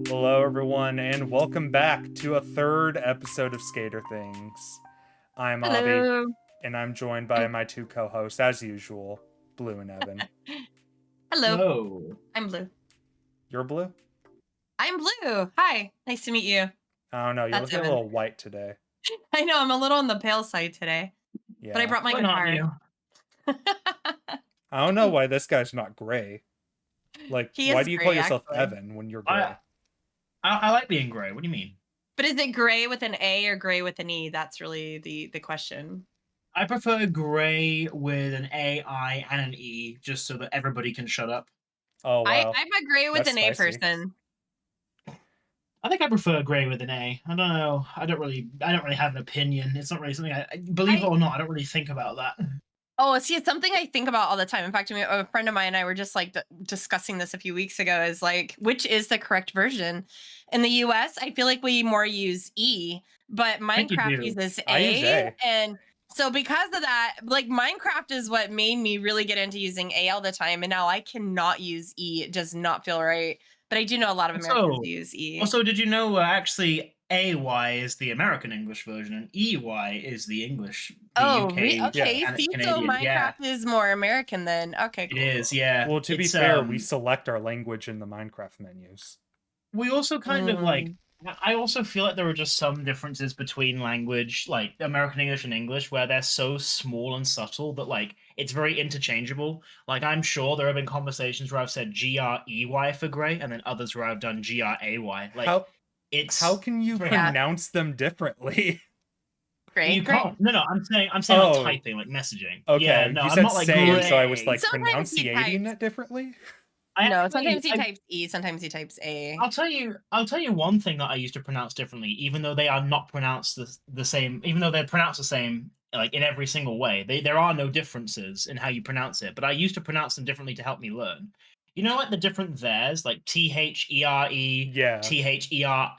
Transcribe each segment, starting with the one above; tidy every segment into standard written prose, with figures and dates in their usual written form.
Hello, everyone, and welcome back to a third episode of Skader Things. I'm Obby, Hello. and I'm joined by my two co-hosts, as usual, Blue and Evan. Hello. Hello. I'm Blue. You're Blue? I'm Blue. Hi. Nice to meet you. I don't know, you're That's looking a Evan. little white today. I know I'm a little on the pale side today, but I Yeah. brought my Why not guitar. you? I don't know why this guy's not gray. Like, He why is do you call gray, yourself actually. Evan when you're gray? I like being grey. What do you mean? But is it gray with an A or gray with an E? That's really the question. I prefer grey with an A, I, and an E, just so that everybody can shut up. Oh, wow. I'm a gray with That's an A spicy. person. I think I prefer grey with an A. I don't know. I don't really have an opinion. It's not really something believe it or not, I don't really think about that. Oh, see, it's something I think about all the time. In fact, a friend of mine and I were just like discussing this a few weeks ago. Is like, which is the correct version? In the U.S., I feel like we more use E, but think you Minecraft do. uses I use A. and so because of that, like Minecraft is what made me really get into using A all the time, and now I cannot use E. It does not feel right. But I do know a lot of Americans use E. Also, did you know actually AY is the American English version and EY is the English, the UK, okay. Yeah. See, so Canadian. Yeah, Minecraft is more American then. Okay, it cool. is. Yeah. Well, to be It's, fair, we select our language in the Minecraft menus. We also kind of like, I also feel like there are just some differences between language, like American English and English, where they're so small and subtle that like it's very interchangeable. Like I'm sure there have been conversations where I've said GREY for grey, and then others where I've done GRAY. Like How can you very pronounce them differently? Great. you Great. can't. No, I'm saying Oh. like typing, like messaging. Okay, Yeah, no, you I'm said not like say, grey. so I was like Sometimes he pronunciating types. it differently. No, sometimes he types E, sometimes he types A. I'll tell you one thing that I used to pronounce differently, even though they are not pronounced the same, even though they're pronounced the same, like in every single way. There are no differences in how you pronounce it, but I used to pronounce them differently to help me learn. You know, like the different theirs, like THERE, Yeah. THEIR.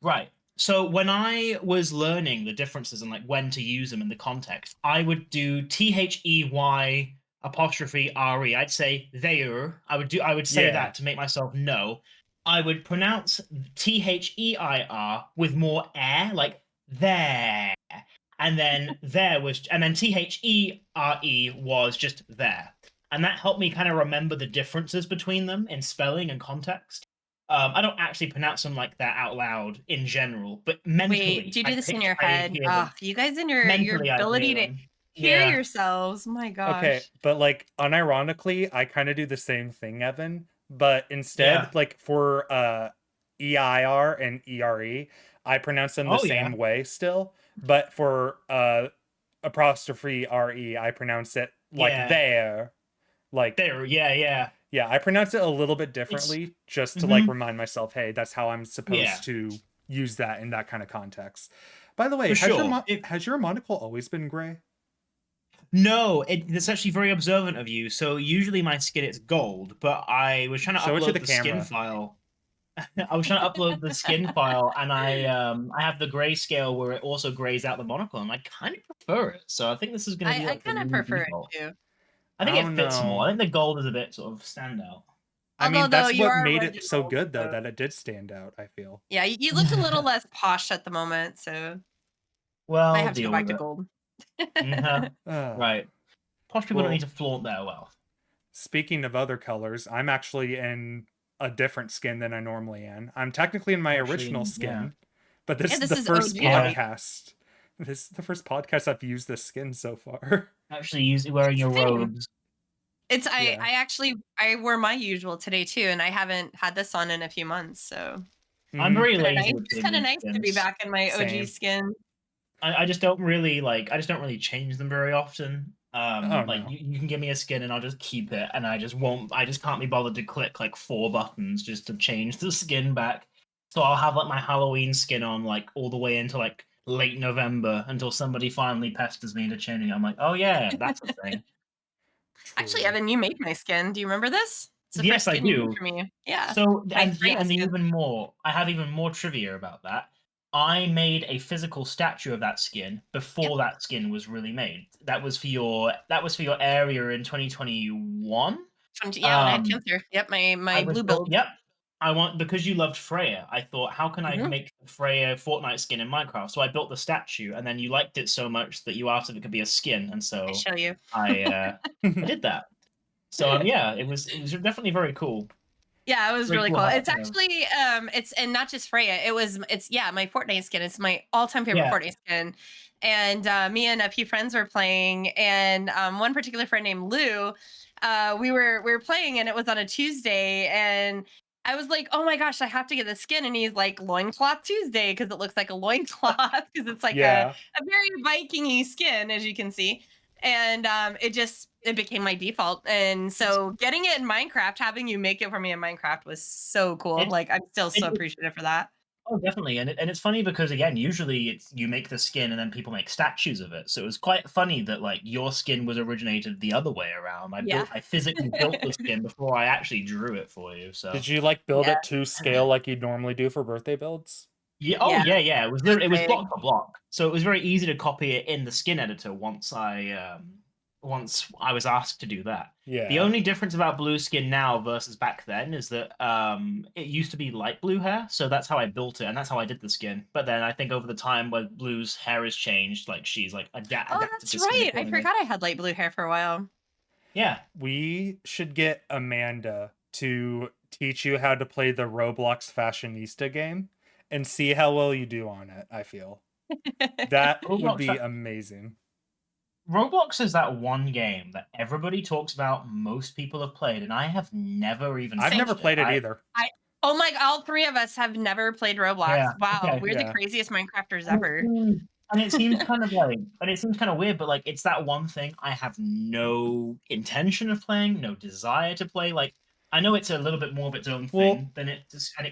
Right. So when I was learning the differences and like when to use them in the context, I would do THEY apostrophe re. I'd say there. I would say that to make myself know. I would pronounce THEIR with more air, like there. And then THERE was just there. And that helped me kind of remember the differences between them in spelling and context. I don't actually pronounce them like that out loud in general, but mentally, Wait, do you do this in your I head? hear them. You guys and your Mentally, I ability hear to them. hear Yeah. yourselves. My gosh. Okay, but like unironically, I kind of do the same thing, Evan. But instead, like for EIR and ERE, I pronounce them the same way still. But for apostrophe RE, I pronounce it like there. Like there, yeah. Yeah, I pronounce it a little bit differently just to like remind myself, hey, that's how I'm supposed to use that in that kind of context. By the way, has your monocle always been gray? No, it's actually very observant of you. So usually my skin is gold, but I was trying to upload the skin file. I was trying to upload the skin file, and I have the grayscale where it also grays out the monocle, and I kind of prefer it. So I think this is going to be like I kind of prefer default. it too. I think it fits more. I think the gold is a bit sort of standout. I mean, that's what made it so good, though, that it did stand out, I feel. Yeah, you looked a little less posh at the moment, so well, I have to go back to gold. Right. Posh people don't need to flaunt their wealth. Speaking of other colors, I'm actually in a different skin than I normally am. I'm technically in my original skin, but this is the first podcast. This is the first podcast I've used this skin so far. Actually, wearing your robes. I wore my usual today too, and I haven't had this on in a few months, so I'm very lazy. It's kind of nice to be back in my OG skin. I just don't really change them very often. You can give me a skin and I'll just keep it, and I just can't be bothered to click like 4 buttons just to change the skin back. So I'll have like my Halloween skin on like all the way into like late November until somebody finally pesters me into changing it. I'm like, oh yeah, that's a thing. Actually, Evan, you made my skin. Do you remember this? Yes, I do. For me. Yeah. So and even more, I have even more trivia about that. I made a physical statue of that skin before that skin was really made. That was for your area in 2021. Yeah, when I had cancer. Yep, my blue build. Yep. Because you loved Freya, I thought, how can I make Freya Fortnite skin in Minecraft? So I built the statue, and then you liked it so much that you asked if it could be a skin, and so I show you. I did that. So yeah, it was definitely very cool. Yeah, it was Very really cool cool. how, It's actually it's and not just Freya. It's my Fortnite skin. It's my all-time favorite Fortnite skin. And me and a few friends were playing, and one particular friend named Lou, we were playing, and it was on a Tuesday, and I was like, "Oh my gosh, I have to get the skin." And he's like, "Loincloth Tuesday," because it looks like a loincloth, because it's like a very Viking-y skin, as you can see. And it became my default. And so getting it in Minecraft, having you make it for me in Minecraft was so cool. Like, I'm still so appreciative for that. Oh, definitely. And it's funny because, again, usually it's you make the skin and then people make statues of it. So it was quite funny that like your skin was originated the other way around. I physically built the skin before I actually drew it for you. So did you like build it to scale like you'd normally do for birthday builds? yeah, yeah. It was block for block. So it was very easy to copy it in the skin editor once I was asked to do that. Yeah. The only difference about blue skin now versus back then is that it used to be light blue hair, so that's how I built it and that's how I did the skin. But then I think over the time when Blue's hair has changed, like she's like adapted. Oh, that's right. I forgot I had light blue hair for a while. Yeah. We should get Amanda to teach you how to play the Roblox Fashionista game and see how well you do on it, I feel. That would be amazing. Roblox is that one game that everybody talks about, most people have played, and I have never even I've never played it either. Oh my, all three of us have never played Roblox. Yeah, wow, okay, we're the craziest Minecrafters ever. And it seems kind of weird, but like it's that one thing I have no intention of playing, no desire to play. Like I know it's a little bit more of its own thing than it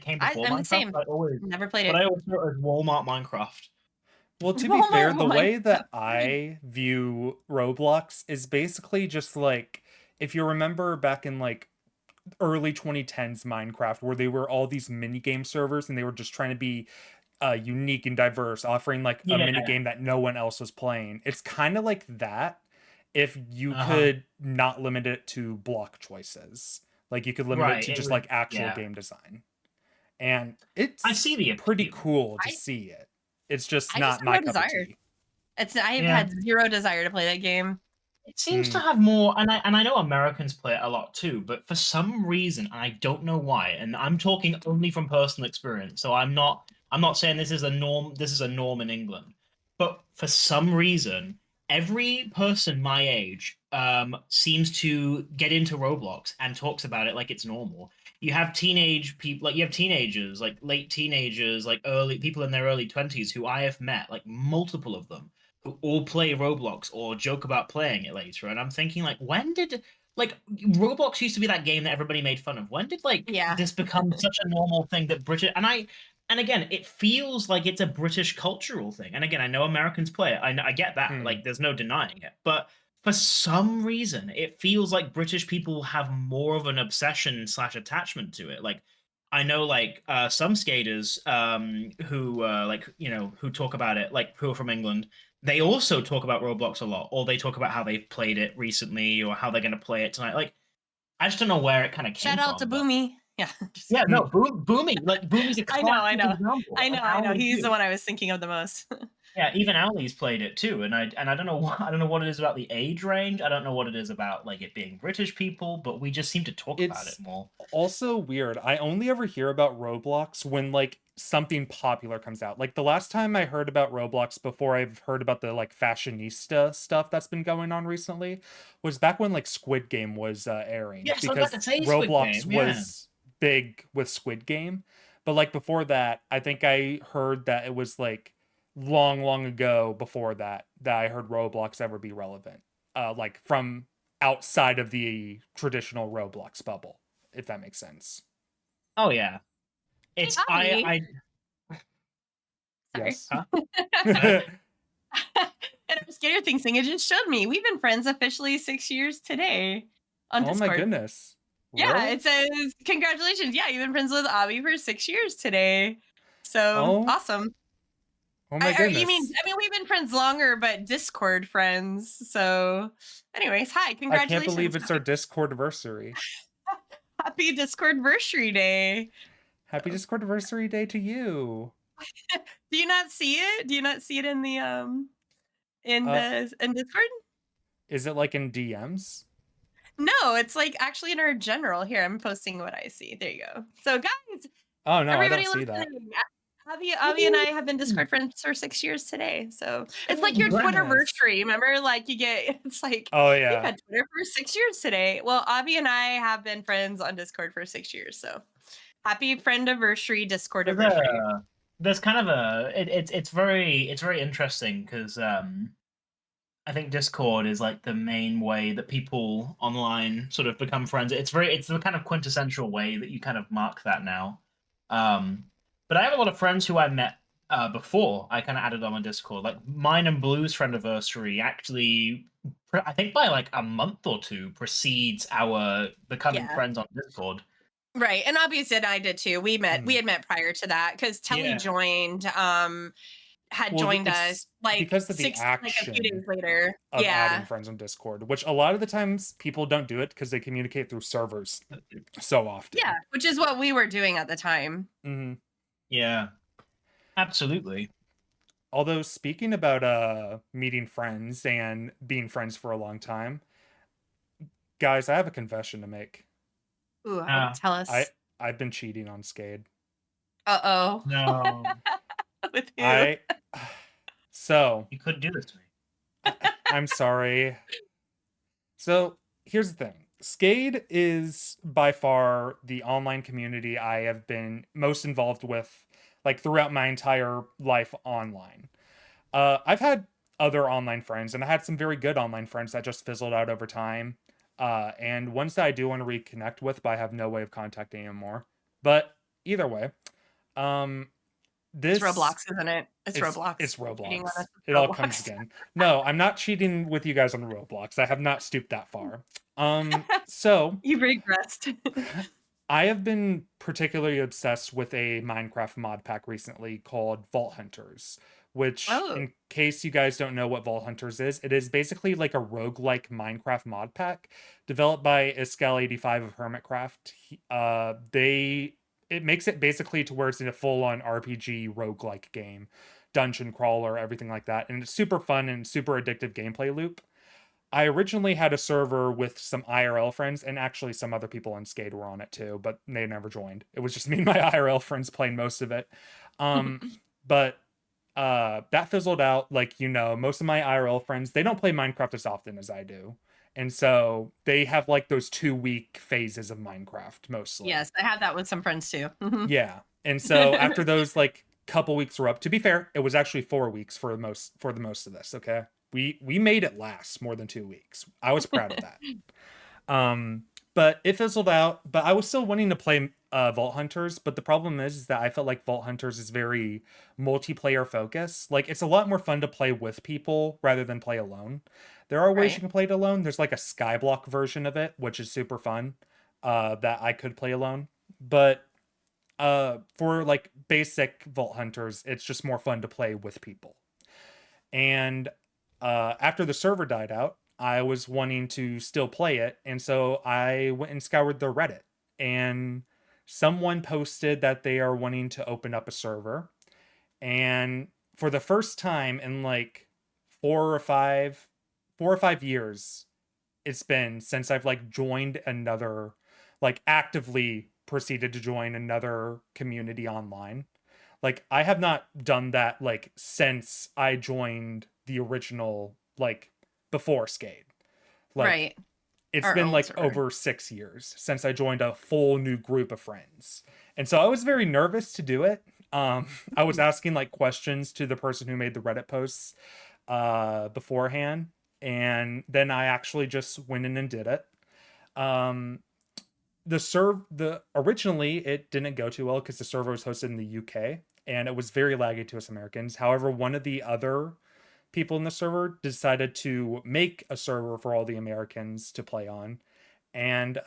came before. I'm the same. I always never played it. But I always thought it was Walmart Minecraft. Well, to be fair, the way that I view Roblox is basically just like, if you remember back in like early 2010s Minecraft, where they were all these mini game servers and they were just trying to be unique and diverse, offering like a mini game that no one else was playing. It's kind of like that if you could not limit it to block choices. Like you could limit it to just like actual game design. And it's pretty cool to see it. It's just not my cup of tea. I've had zero desire to play that game. It seems to have more, and I know Americans play it a lot too, but for some reason, I don't know why, and I'm talking only from personal experience, so I'm not saying this is a norm. This is a norm in England, but for some reason, every person my age seems to get into Roblox and talks about it like it's normal. You have teenage people, like you have teenagers, like late teenagers, like early people in their early 20s who I have met, like multiple of them, who all play Roblox or joke about playing it later. And I'm thinking, like, when did Roblox used to be that game that everybody made fun of? When did this become such a normal thing that British and again, it feels like it's a British cultural thing. And again, I know Americans play it. I get that. Like, there's no denying it. But for some reason, it feels like British people have more of an obsession / attachment to it. Like, I know, like, some skaters who talk about it, like, who are from England, they also talk about Roblox a lot, or they talk about how they've played it recently or how they're going to play it tonight. Like, I just don't know where it kind of came from. Shout out to Boomy. Yeah. No, Boomy. Like, Boomy's a classic example. I know. He's the one I was thinking of the most. Yeah, even Ali's played it too, and I don't know what it is about the age range. I don't know what it is about like it being British people, but we just seem to talk about it more. Also weird. I only ever hear about Roblox when like something popular comes out. Like the last time I heard about Roblox before I've heard about the like fashionista stuff that's been going on recently was back when like Squid Game was airing. Yeah, so because Roblox was big with Squid Game. But like before that, I think I heard that it was like long ago before that I heard Roblox ever be relevant. Like from outside of the traditional Roblox bubble, if that makes sense. Oh yeah. It's Sorry. Yes. Huh? And our Skader thing it just showed me. We've been friends officially 6 years today on Discord. Oh my goodness. Yeah, really? It says congratulations. Yeah, you've been friends with Obby for 6 years today. So awesome. Oh my You mean? goodness. I mean, we've been friends longer, but Discord friends. So, anyways, hi, I can't believe congratulations, it's our Discord anniversary. happy Discord anniversary day. Happy Discord anniversary day to you. Do you not see it? Do you not see it in the in Discord? Is it like in DMs? No, it's like actually in our general. Here, I'm posting what I see. There you go. So, guys, Oh no, I don't everybody see that. listening, Abby and I have been Discord friends for 6 years today. So it's like your Congrats. Twitterversary. Remember, like you get, it's like, Oh we've yeah. had Twitter for 6 years today. Well, Abby and I have been friends on Discord for 6 years. So happy friend anniversary, Discord anniversary. There's kind of a it's very interesting because I think Discord is like the main way that people online sort of become friends. It's the kind of quintessential way that you kind of mark that now. But I have a lot of friends who I met before I kind of added on Discord. Like mine and Blue's friendiversary actually, I think by like a month or two precedes our becoming friends on Discord. Right, and obviously I did too. We had met prior to that because Telly joined. Joined us like because of the like a few days later of adding friends on Discord, which a lot of the times people don't do it because they communicate through servers so often. Yeah, which is what we were doing at the time. Mm-hmm. Yeah, absolutely. Although speaking about meeting friends and being friends for a long time, guys, I have a confession to make. Ooh, tell us. I've been cheating on Skade. Uh-oh. No. With who? So you couldn't do this to me. I'm sorry. So here's the thing. Skade is by far the online community I have been most involved with, like throughout my entire life online. I've had other online friends, and I had some very good online friends that just fizzled out over time. And ones that I do want to reconnect with, but I have no way of contacting anymore. But either way, it's Roblox, isn't it? It's Roblox. It's Roblox. It all comes again. No, I'm not cheating with you guys on Roblox. I have not stooped that far. So you've regressed. I have been particularly obsessed with a Minecraft mod pack recently called Vault Hunters, which, in case you guys don't know what Vault Hunters is, it is basically like a roguelike Minecraft mod pack developed by Iskall 85 of Hermitcraft. It makes it basically to where it's in a full-on RPG roguelike game, dungeon crawler, everything like that, and it's super fun and super addictive gameplay loop. I originally had a server with some IRL friends, and actually some other people on Skade were on it too, but they never joined. It was just me and my IRL friends playing most of it. But that fizzled out. Like, most of my IRL friends, they don't play Minecraft as often as I do. And so they have like those 2-week phases of Minecraft mostly. Yes, I had that with some friends too. Yeah. And so after those like couple weeks were up, to be fair, it was actually 4 weeks for the most of this, okay? We made it last more than 2 weeks. I was proud of that. But it fizzled out, but I was still wanting to play Vault Hunters, but the problem is that I felt like Vault Hunters is very multiplayer focused. Like, it's a lot more fun to play with people rather than play alone. There are ways you can play it alone. There's like a Skyblock version of it, which is super fun, that I could play alone. But for like basic Vault Hunters, it's just more fun to play with people. And after the server died out, I was wanting to still play it, and so I went and scoured the Reddit, and someone posted that they are wanting to open up a server. And for the first time in like 4 or 5 years, it's been since I've like joined another, like actively proceeded to join another community online. Like, I have not done that like since I joined the original, like before Skade. Like, it's been like over 6 years since I joined a full new group of friends. And so I was very nervous to do it. I was asking like questions to the person who made the Reddit posts beforehand, and then I actually just went in and did it. Originally it didn't go too well because the server was hosted in the UK and it was very laggy to us Americans. However, one of the other people in the server decided to make a server for all the Americans to play on. And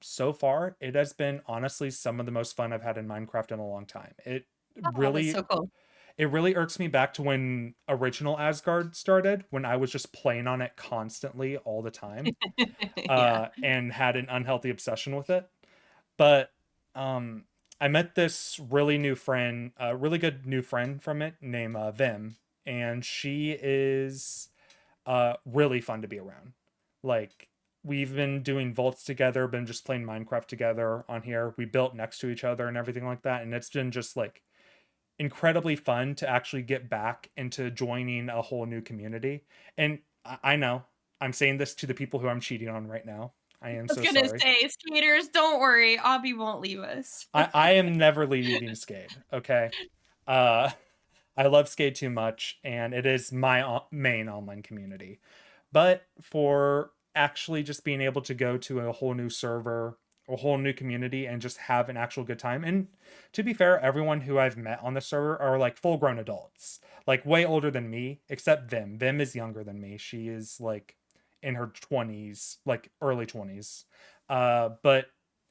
so far, it has been honestly some of the most fun I've had in Minecraft in a long time. It really, that's so cool. it really irks me back to when original Asgard started, when I was just playing on it constantly all the time, Yeah. and had an unhealthy obsession with it. But um, I met this really new friend, a really good new friend from it named Vim, and she is really fun to be around. Like, we've been doing vaults together, been just playing Minecraft together on here. We built next to each other and everything like that, and it's been just like incredibly fun to actually get back into joining a whole new community. And I know I'm saying this to the people who I'm cheating on right now. I am I was so gonna sorry. say, skaters, don't worry, Obby won't leave us. I am never leaving Skade. Okay. Uh, I love Skade too much, and it is my main online community. But for actually just being able to go to a whole new server, a whole new community, and just have an actual good time. And to be fair, everyone who I've met on the server are like full grown adults, like way older than me, except Vim. Vim is younger than me. She is like in her 20s, like early 20s. But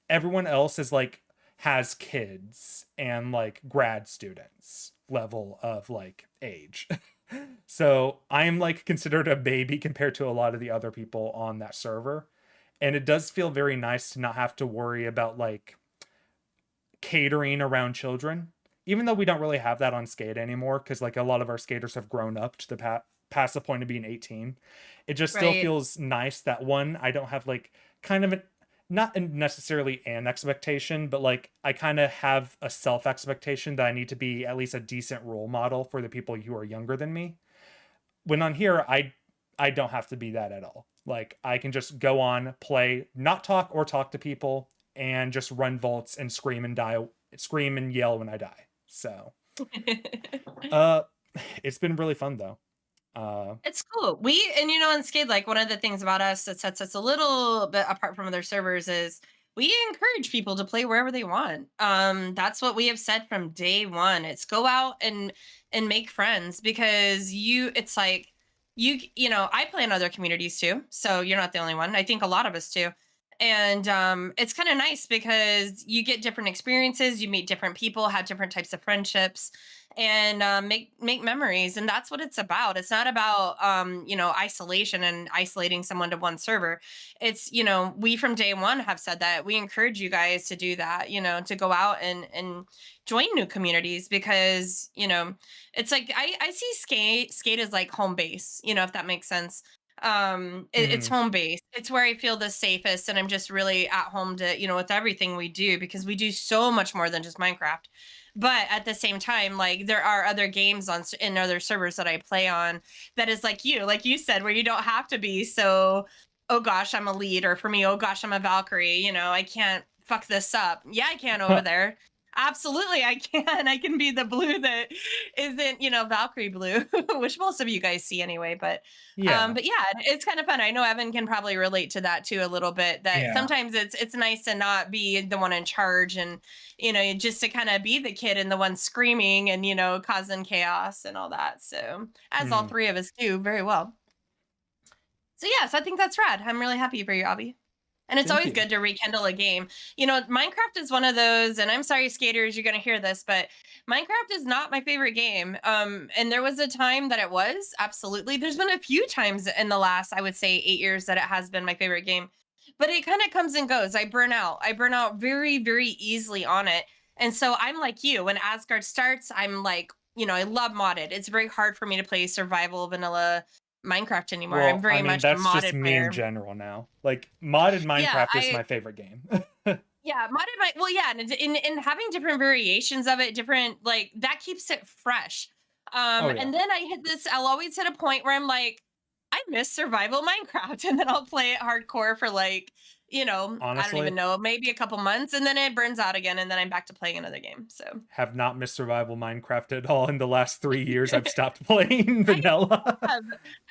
everyone else is like has kids and like grad students level of like age. So I am like considered a baby compared to a lot of the other people on that server. And it does feel very nice to not have to worry about like catering around children, even though we don't really have that on Skate anymore, because like a lot of our skaters have grown up to the past the point of being 18. It just still Right. feels nice that one, I don't have like kind of not necessarily an expectation, but like I kind of have a self expectation that I need to be at least a decent role model for the people who are younger than me. When on here, I don't have to be that at all. Like I can just go on, play, not talk or talk to people, and just run vaults and scream and yell when I die. So, uh, it's been really fun though. It's cool. And in Skade, like one of the things about us that sets us a little bit apart from other servers is we encourage people to play wherever they want. That's what we have said from day one. It's go out and make friends, because it's like I play in other communities too. So you're not the only one. I think a lot of us do. And it's kind of nice because you get different experiences, you meet different people, have different types of friendships, and make memories. And that's what it's about. It's not about isolation and isolating someone to one server. It's we from day one have said that we encourage you guys to do that, to go out and join new communities, because it's like I see skate as like home base, if that makes sense. It's mhm, home base. It's where I feel the safest, and I'm just really at home to with everything we do, because we do so much more than just Minecraft. But at the same time, like there are other games in other servers that I play on that is like you said, where you don't have to be so, oh gosh, I'm a lead, or for me, oh gosh, I'm a Valkyrie, I can't fuck this up. Yeah, I can over there. Absolutely, I can. I can be the blue that isn't, Valkyrie blue, which most of you guys see anyway. yeah, But yeah, it's kind of fun. I know Evan can probably relate to that too a little bit. That Yeah. sometimes it's nice to not be the one in charge, and just to kind of be the kid and the one screaming and causing chaos and all that. So as all mhm, three of us do very well. So yes, I think that's rad. I'm really happy for you, Abby. And it's thank always you. good to rekindle a game. Minecraft is one of those, and I'm sorry, skaters, you're going to hear this, but Minecraft is not my favorite game. And there was a time that it was, absolutely. There's been a few times in the last, I would say, 8 years that it has been my favorite game. But it kind of comes and goes. I burn out. I burn out very, very easily on it. And so I'm like you. When Asgard starts, I'm like, I love modded. It's very hard for me to play survival vanilla Minecraft anymore. I'm Well, I very mean, much a that's just modded me in player. general now. Like modded Yeah, Minecraft is my favorite game. yeah, modded well, yeah, and in having different variations of it, different, like, that keeps it fresh. Oh yeah. And then I'll always hit a point where I'm like, I miss survival Minecraft, and then I'll play it hardcore for like, I don't even Honestly, know, maybe a couple months, and then it burns out again, and then I'm back to playing another game. So have not missed survival Minecraft at all in the last 3 years. I've stopped playing I vanilla. have.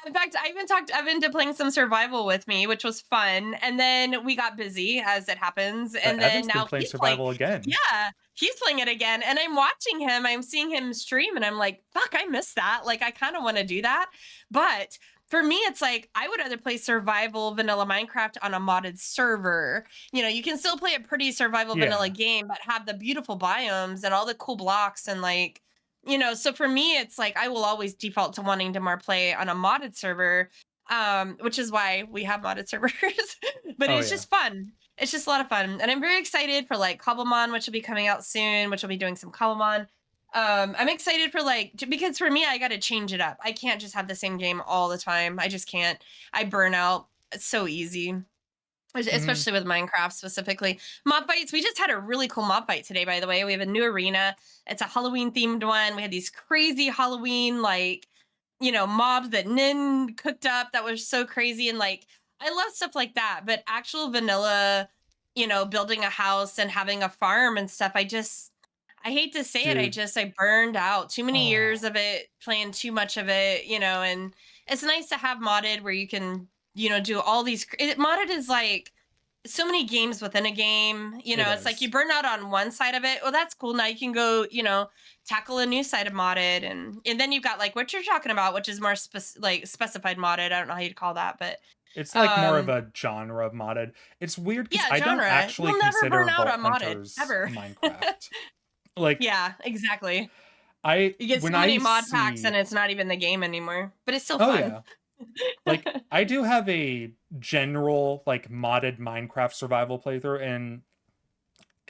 In fact, I even talked Evan to playing some survival with me, which was fun. And then we got busy, as it happens. And then Evan's been now playing he's playing. survival again. Yeah, he's playing it again. And I'm watching him. I'm seeing him stream, and I'm like, fuck, I miss that. Like, I kind of want to do that. But for me, it's like I would rather play survival vanilla Minecraft on a modded server. You can still play a pretty survival vanilla Yeah. game, but have the beautiful biomes and all the cool blocks and like So for me, it's like I will always default to wanting to more play on a modded server, which is why we have modded servers. But Oh it's yeah. just fun. It's just a lot of fun, and I'm very excited for like Cobblemon, which will be coming out soon, which will be doing some Cobblemon. I'm excited for because for me, I got to change it up. I can't just have the same game all the time. I just can't. I burn out. It's so easy. Mm-hmm. Especially with Minecraft specifically. Mob fights. We just had a really cool mob fight today, by the way. We have a new arena. It's a Halloween themed one. We had these crazy Halloween, mobs that Nin cooked up that was so crazy. And I love stuff like that. But actual vanilla, building a house and having a farm and stuff, I hate to say it. Dude. I burned out too many years Oh. of it, playing too much of it, and it's nice to have modded where you can, do all these. Modded is like so many games within a game, It it's like you is. burn out on one side of it. Well, that's cool. Now you can go, tackle a new side of modded. And then you've got like what you're talking about, which is more specified modded. I don't know how you'd call that, but It's like more of um, a genre of modded. It's weird because yeah, I don't genre. actually You'll never consider burn out Vault on modded Hunters ever. Minecraft. Like Yeah, exactly. I You get when so many I mod packs and see it's not even the game anymore, but it's still oh fun. yeah. Like I do have a general like modded Minecraft survival playthrough, and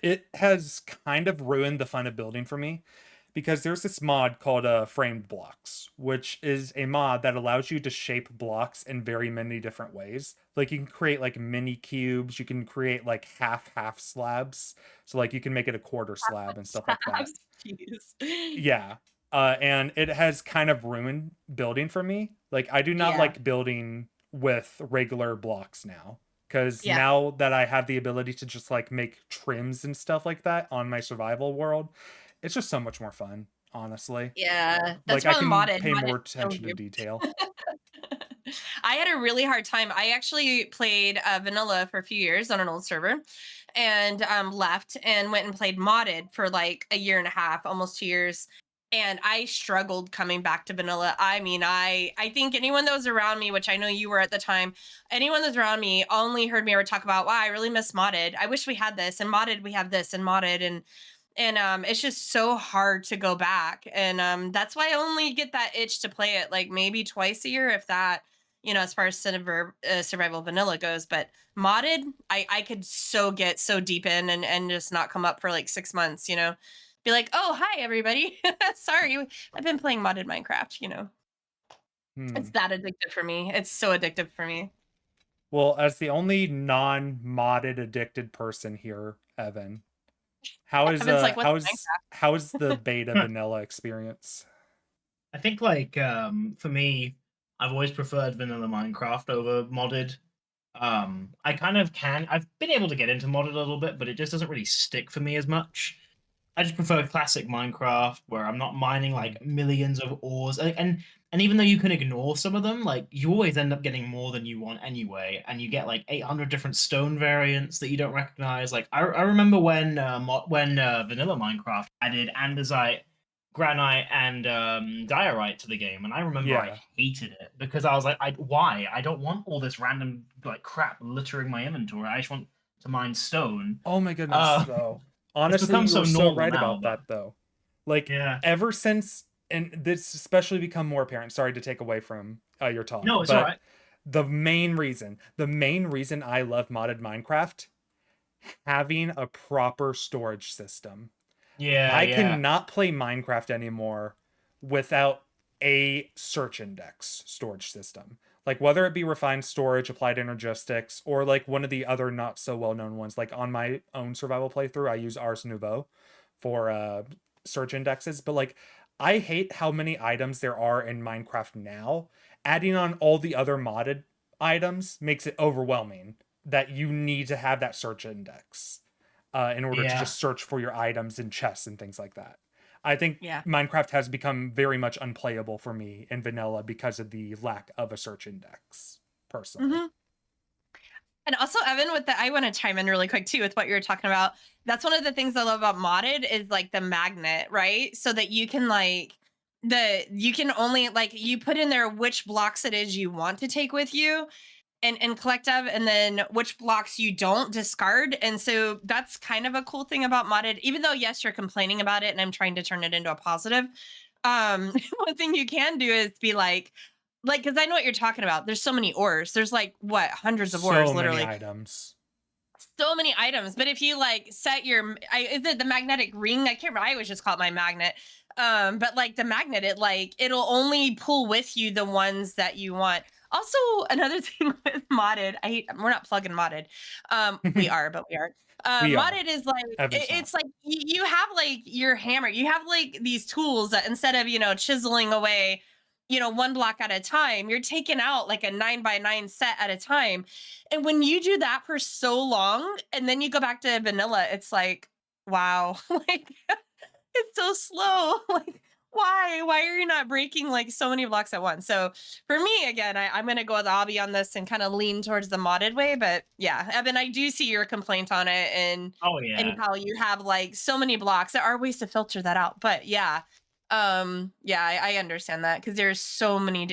it has kind of ruined the fun of building for me because there's this mod called framed blocks, which is a mod that allows you to shape blocks in very many different ways. Like you can create like mini cubes, you can create like half slabs, so like you can make it a quarter slab and stuff like that. Jeez. Yeah. And it has kind of ruined building for me. Like I do not Yeah. like building with regular blocks now. Because Yeah. now that I have the ability to just like make trims and stuff like that on my survival world, it's just so much more fun, honestly. Yeah. That's Like I why can modded. pay Modded more kills attention to you. detail. I had a really hard time. I actually played vanilla for a few years on an old server and left and went and played modded for like a year and a half, almost 2 years. And I struggled coming back to vanilla. I mean, I think anyone that was around me, which I know you were at the time, anyone that's around me only heard me ever talk about, wow, I really miss modded. I wish we had this, and modded we have this, and modded, and it's just so hard to go back. And that's why I only get that itch to play it like maybe twice a year, if that, as far as survival vanilla goes. But modded, I could get so deep in and just not come up for like 6 months, be like, oh, hi everybody. Sorry, I've been playing modded Minecraft. It's Hmm. that addictive for me. It's so addictive for me. Well, as the only non-modded addicted person here, Evan, how is Evan's like, what's how is the beta vanilla experience? I think like for me, I've always preferred vanilla Minecraft over modded. I've been able to get into modded a little bit, but it just doesn't really stick for me as much. I just prefer classic Minecraft where I'm not mining like millions of ores, and even though you can ignore some of them, like you always end up getting more than you want anyway, and you get like 800 different stone variants that you don't recognize. Like I remember when vanilla Minecraft added andesite, granite, and diorite to the game, and I remember I Yeah. hated it because I was like, why? I don't want all this random like crap littering my inventory. I just want to mine stone. Oh my goodness, Uh, though. it's Honestly, become you so were so normal right now, about but that, though. Like, yeah. ever since, and this especially become more apparent. Sorry to take away from your talk, No, it's all but right. the main reason I love modded Minecraft, having a proper storage system. Yeah, I yeah. cannot play Minecraft anymore without a search index storage system. Like whether it be refined storage, applied energistics, or like one of the other not so well known ones. Like on my own survival playthrough, I use Ars Nouveau for search indexes. But like I hate how many items there are in Minecraft now. Adding on all the other modded items makes it overwhelming that you need to have that search index in order to Yeah. just search for your items in chests and things like that. I think Yeah. Minecraft has become very much unplayable for me in vanilla because of the lack of a search index, personally. Mm-hmm. And also, Evan, I want to chime in really quick too with what you were talking about. That's one of the things I love about modded is like the magnet, right? So that you can you can only you put in there which blocks it is you want to take with you, and collective, and then which blocks you don't discard. And so that's kind of a cool thing about modded, even though yes, you're complaining about it and I'm trying to turn it into a positive. One thing you can do is be like, because I know what you're talking about. There's so many ores. There's like what, hundreds of ores, So many literally. items. So many items. But if you like set your, is it the magnetic ring? I can't remember. I always just call it my magnet. But like the magnet, it'll only pull with you the ones that you want. Also, another thing with modded, we're not plugging modded. We are, but we aren't. Modded is like, it's like you have like your hammer, you have like these tools that instead of, chiseling away, one block at a time, you're taking out like a 9x9 set at a time. And when you do that for so long, and then you go back to vanilla, it's like, wow, like it's so slow. Like, why are you not breaking like so many blocks at once? So for me, again, I'm going to go with Obby on this and kind of lean towards the modded way. But yeah, Evan, I do see your complaint on it, and how you have like so many blocks. There are ways to filter that out. But yeah, I understand that, because there's so many.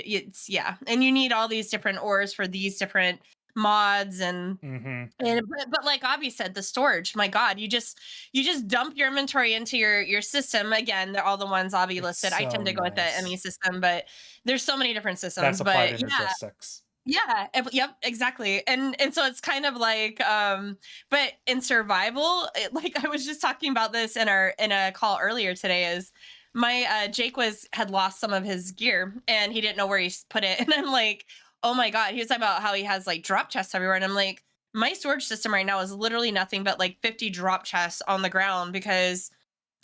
And you need all these different ores for these different mods, and but like Obby said, the storage, my god, you just dump your inventory into your system. Again, they're all the ones Obby listed. I tend to go with the ME system, but there's so many different systems. That's applied in logistics. Yep, exactly. And so it's kind of like, but in survival, like I was just talking about this in a call earlier today, is my Jake had lost some of his gear and he didn't know where he put it. And I'm like, oh my God, he was talking about how he has like drop chests everywhere. And I'm like, my storage system right now is literally nothing but like 50 drop chests on the ground, because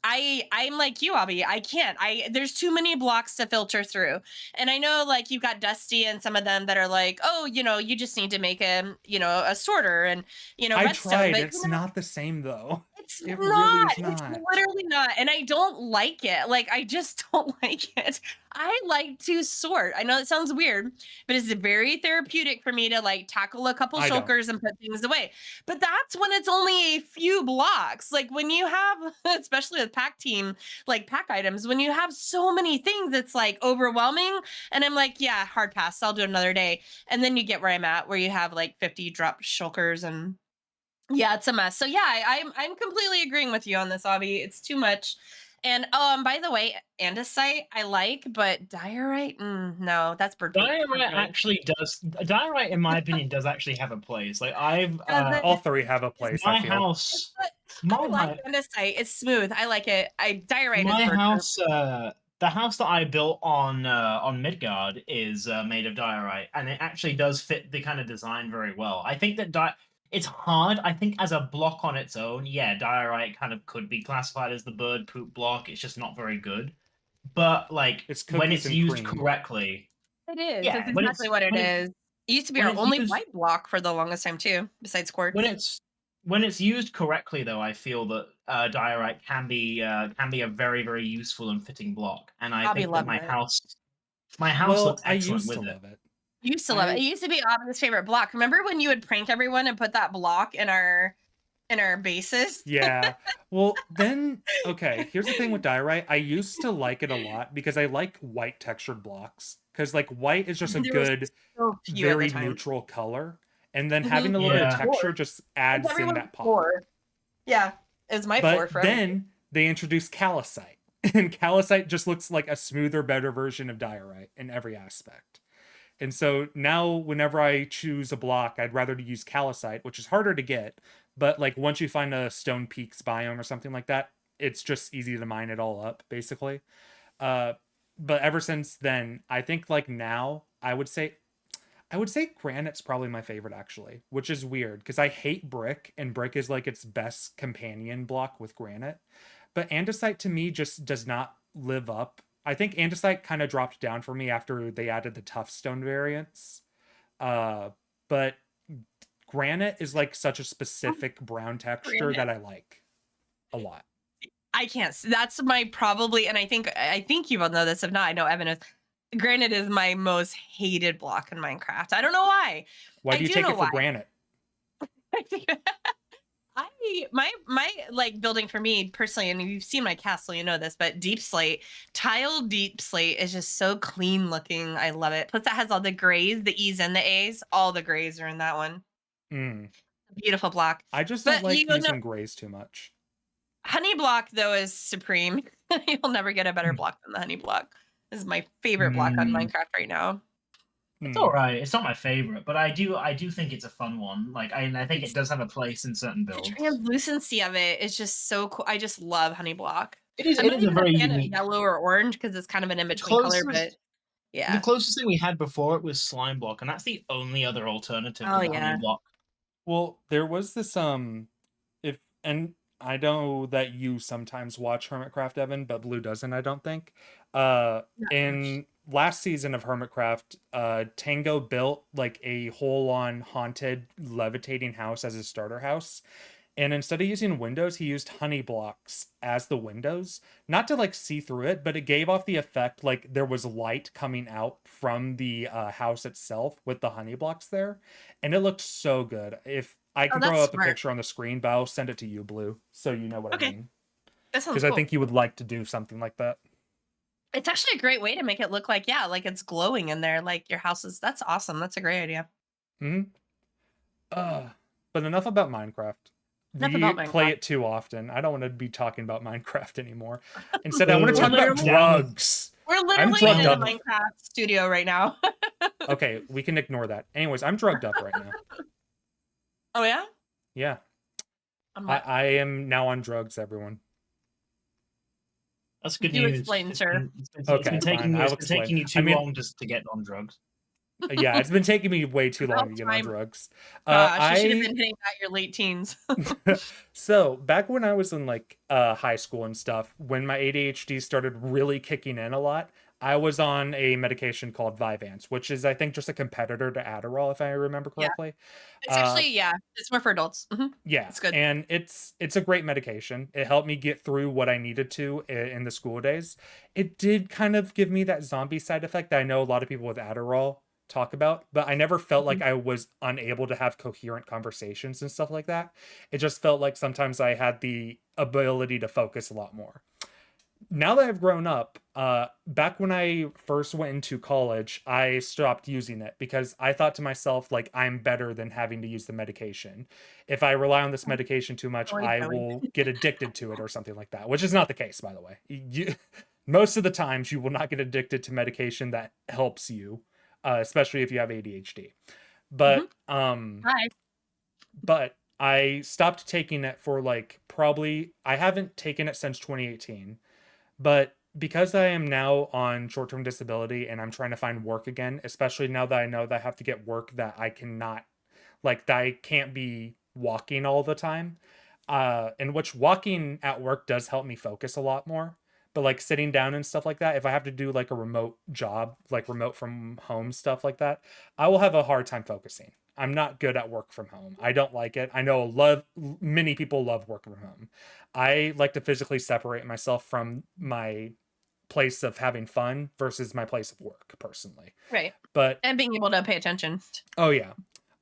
I'm like you, Obby. I can't. There's too many blocks to filter through. And I know like you've got Dusty and some of them that are like, oh, you just need to make a sorter, and I redstone. tried. But, it's not the same though. It really is not. It's literally not. And I don't like it. Like, I just don't like it. I like to sort. I know it sounds weird, but it's very therapeutic for me to like tackle a couple shulkers and put things away. But that's when it's only a few blocks. Like when you have, especially with pack team, like pack items, when you have so many things, it's like overwhelming. And I'm like, yeah, hard pass. I'll do it another day. And then you get where I'm at, where you have like 50 drop shulkers, and yeah, it's a mess. So yeah, I'm completely agreeing with you on this, Obby. It's too much. And by the way, andesite I like, but diorite, no, that's bird poop. Diorite in my opinion does actually have a place. Like all three have a place. My house, I like andesite. It's smooth. I like it. Diorite my is bird house. poop. The house that I built on Midgard is made of diorite, and it actually does fit the kind of design very well. I think that it's hard. I think as a block on its own, yeah, diorite kind of could be classified as the bird poop block. It's just not very good. But like when it's used correctly, it is. Yeah, that's exactly what it is. It used to be our only white block for the longest time too, besides quartz. When it's used correctly, though, I feel that diorite can be a very, very useful and fitting block. And I think that my house looks excellent with it. Used to love it. It used to be Obby's favorite block. Remember when you would prank everyone and put that block in our bases? Yeah. Well, then, okay, here's the thing with diorite. I used to like it a lot because I like white textured blocks. Because, like, white is just a good, very neutral color. And then having a little bit of texture just adds in that pop. Yeah, it's my floor for then they introduced calcite. And calcite just looks like a smoother, better version of diorite in every aspect. And so now whenever I choose a block, I'd rather use calcite, which is harder to get. But like once you find a Stone Peaks biome or something like that, it's just easy to mine it all up, basically. But ever since then, I think like now I would say granite's probably my favorite, actually, which is weird because I hate brick, and brick is like its best companion block with granite. But andesite to me just does not live up. I think andesite kind of dropped down for me after they added the tough stone variants. But granite is like such a specific brown texture that I like a lot. I can't. That's my probably, and I think you both know this. If not, I know Evan is. Granite is my most hated block in Minecraft. I don't know why. Why do you take it for granted? my like building for me personally, and you've seen my castle, you know this, but deep slate, tile deep slate is just so clean looking. I love it. Plus, that has all the grays, the E's and the A's. All the grays are in that one. Mm. Beautiful block. I just don't But like you know, using grays too much. honey block though is supreme. You'll never get a better block than the honey block. This is my favorite block on Minecraft right now. It's all right. It's not my favorite, but I do think it's a fun one. Like I think It's, it does have a place in certain the builds. translucency of it is just so cool. I just love honey block. It is. I'm It not is a even very fan of unique. yellow or orange because it's kind of an in between color, but yeah. The closest thing we had before it was slime block, and that's the only other alternative to the honey block. Well, there was this and I know that you sometimes watch Hermitcraft, Evan, but Blue doesn't, I don't think. In last season of Hermitcraft, Tango built like a whole-on haunted levitating house as his starter house. And instead of using windows, he used honey blocks as the windows. Not to like see through it, but it gave off the effect like there was light coming out from the house itself with the honey blocks there. And it looked so good. If I can throw up a picture on the screen, but I'll send it to you, Blue, so you know what I mean. That sounds Because I think you would like to do something like that. It's actually a great way to make it look like, yeah, like it's glowing in there, like your house is. That's awesome. That's a great idea. But enough about Minecraft. We play it too often. I don't want to be talking about Minecraft anymore. Instead, I want to talk about drugs. We're literally in a Minecraft studio right now. Okay, we can ignore that. Anyways, I'm drugged up right now. Oh, yeah? Yeah. I am now on drugs, everyone. That's good news. Explain, sir. It's been taking you too long just to get on drugs. Yeah, it's been taking me way too long to get on drugs. Gosh, you should have been hitting that your late teens. So back when I was in like high school and stuff, when my ADHD started really kicking in a lot, I was on a medication called Vyvanse, which is I think just a competitor to Adderall, if I remember correctly. It's actually, it's more for adults. Yeah, it's good, and it's a great medication. It helped me get through what I needed to in the school days. It did kind of give me that zombie side effect that I know a lot of people with Adderall talk about, but I never felt like I was unable to have coherent conversations and stuff like that. It just felt like sometimes I had the ability to focus a lot more. Now that I've grown up, back when I first went into college, I stopped using it because I thought to myself, like, I'm better than having to use the medication. If I rely on this medication too much, I will get addicted to it or something like that, which is not the case, by the way. Most of the times you will not get addicted to medication that helps you. Especially if you have ADHD. But but I stopped taking it for like probably I haven't taken it since 2018. But because I am now on short-term disability and I'm trying to find work again, especially now that I know that I have to get work that I cannot that I can't be walking all the time. In which walking at work does help me focus a lot more. But like sitting down and stuff like that, if I have to do like a remote job, like remote from home stuff like that, I will have a hard time focusing. I'm not good at work from home. I don't like it. I know many people love working from home. I like to physically separate myself from my place of having fun versus my place of work personally. Right. And being able to pay attention. Oh yeah.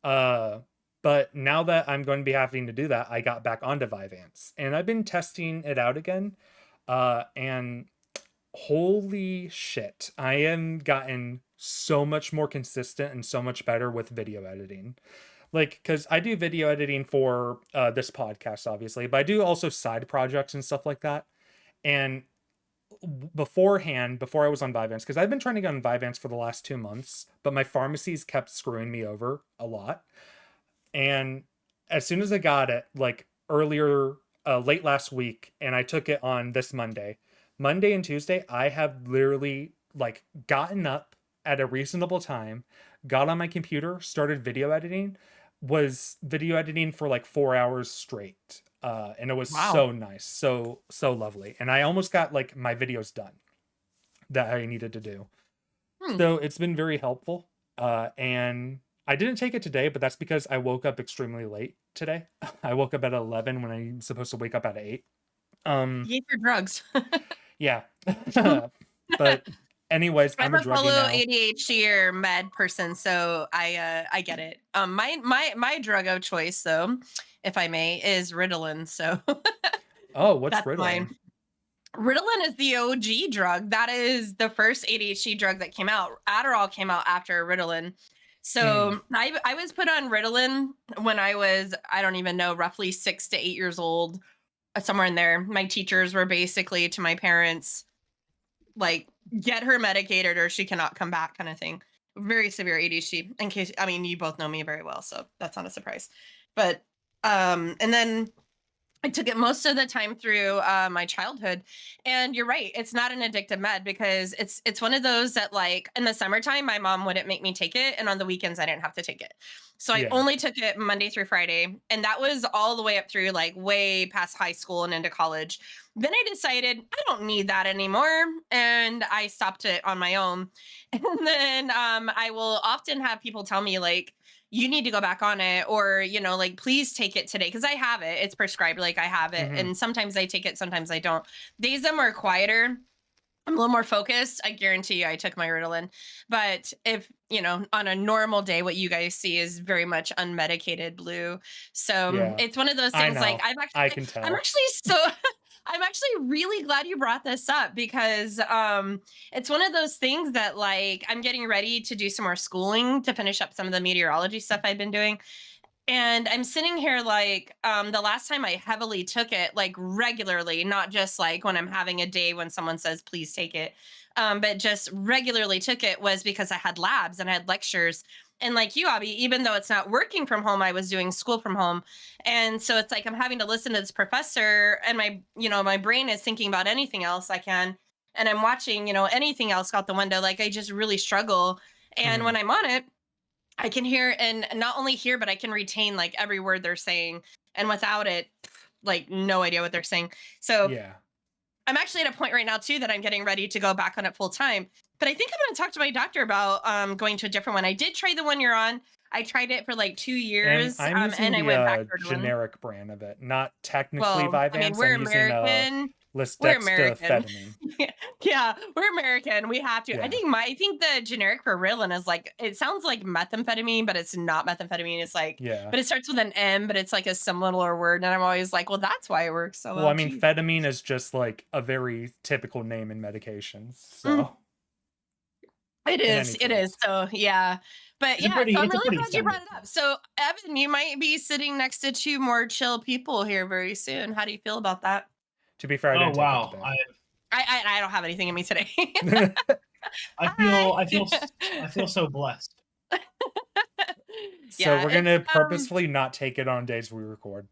But now that I'm going to be having to do that, I got back onto Vyvanse and I've been testing it out again. And holy shit, I am gotten so much more consistent and so much better with video editing. Like, because I do video editing for this podcast, obviously, but I do also side projects and stuff like that. And beforehand, before I was on Vyvanse, because I've been trying to get on Vyvanse for the last 2 months, but my pharmacies kept screwing me over a lot. And as soon as I got it, like earlier late last week, and I took it on this Monday and Tuesday, I have literally like gotten up at a reasonable time, got on my computer, started video editing, was video editing for like 4 hours straight. And it was so nice, so lovely. And I almost got like my videos done that I needed to do. So it's been very helpful. And I didn't take it today, but that's because I woke up extremely late today. I woke up at 11 when I'm supposed to wake up at 8. You ate your drugs. Yeah. But Anyways, I'm I'm a a druggie fellow now. ADHD or med person, so I get it. My drug of choice, though, if I may, is Ritalin. So Oh, what's that's Ritalin? mine. Ritalin is the OG drug. That is the first ADHD drug that came out. Adderall came out after Ritalin. Hmm. So I was put on Ritalin when I was, I don't even know, roughly 6 to 8 years old, somewhere in there. My teachers were basically to my parents, like, get her medicated or she cannot come back, kind of thing. Very severe ADHD. In case, I mean, you both know me very well, so that's not a surprise. But and then I took it most of the time through my childhood, and you're right. It's not an addictive med because it's one of those that, like, in the summertime, my mom wouldn't make me take it, and on the weekends, I didn't have to take it. So I Yeah. only took it Monday through Friday, and that was all the way up through, like, way past high school and into college. Then I decided I don't need that anymore, and I stopped it on my own. And then I will often have people tell me, like, you need to go back on it, or, like, please take it today, because I have it, it's prescribed, like, I have it, Hmm. and sometimes I take it, sometimes I don't. Days I'm more quieter, I'm a little more focused, I guarantee you I took my Ritalin. But if, on a normal day, what you guys see is very much unmedicated blue. So Yeah. it's one of those I things, like, know. I can I'm tell. actually so I'm actually really glad you brought this up, because it's one of those things that, like, I'm getting ready to do some more schooling to finish up some of the meteorology stuff I've been doing. And I'm sitting here, like, the last time I heavily took it, like, regularly, not just like when I'm having a day when someone says, please take it, but just regularly took it, was because I had labs and I had lectures. And like you, Abby, even though it's not working from home, I was doing school from home. And so it's like I'm having to listen to this professor, and my brain is thinking about anything else I can. And I'm watching, anything else out the window. Like, I just really struggle. And Hmm. when I'm on it, I can hear, and not only hear, but I can retain, like, every word they're saying. And without it, like, no idea what they're saying. So Yeah. I'm actually at a point right now too that I'm getting ready to go back on it full time. But I think I'm going to talk to my doctor about going to a different one. I did try the one you're on. I tried it for like 2 And years, I'm using and I the went back to Ritalin. generic brand of it, not technically Well, I mean, Vyvanse. we're I'm using American. We're American. lisdexamfetamine. Yeah, we're American. We have to. Yeah. I think the generic for Ritalin is, like, it sounds like methamphetamine, but it's not methamphetamine. It's like, Yeah. but it starts with an M, but it's like a similar word. And I'm always like, well, that's why it works so Well, I well. mean, Geez. ketamine is just like a very typical name in medications. Mm, So, it in any is. It is. case, So yeah. But It's a yeah, so pretty I'm it's a really pretty glad you brought standard it up. thing. So Evan, you might be sitting next to two more chill people here very soon. How do you feel about that? to be fair, I Oh didn't take it wow. today. I don't have anything in me today. I Hi. feel I feel I feel so blessed. So Yeah, we're it's gonna purposefully not take it on days we record.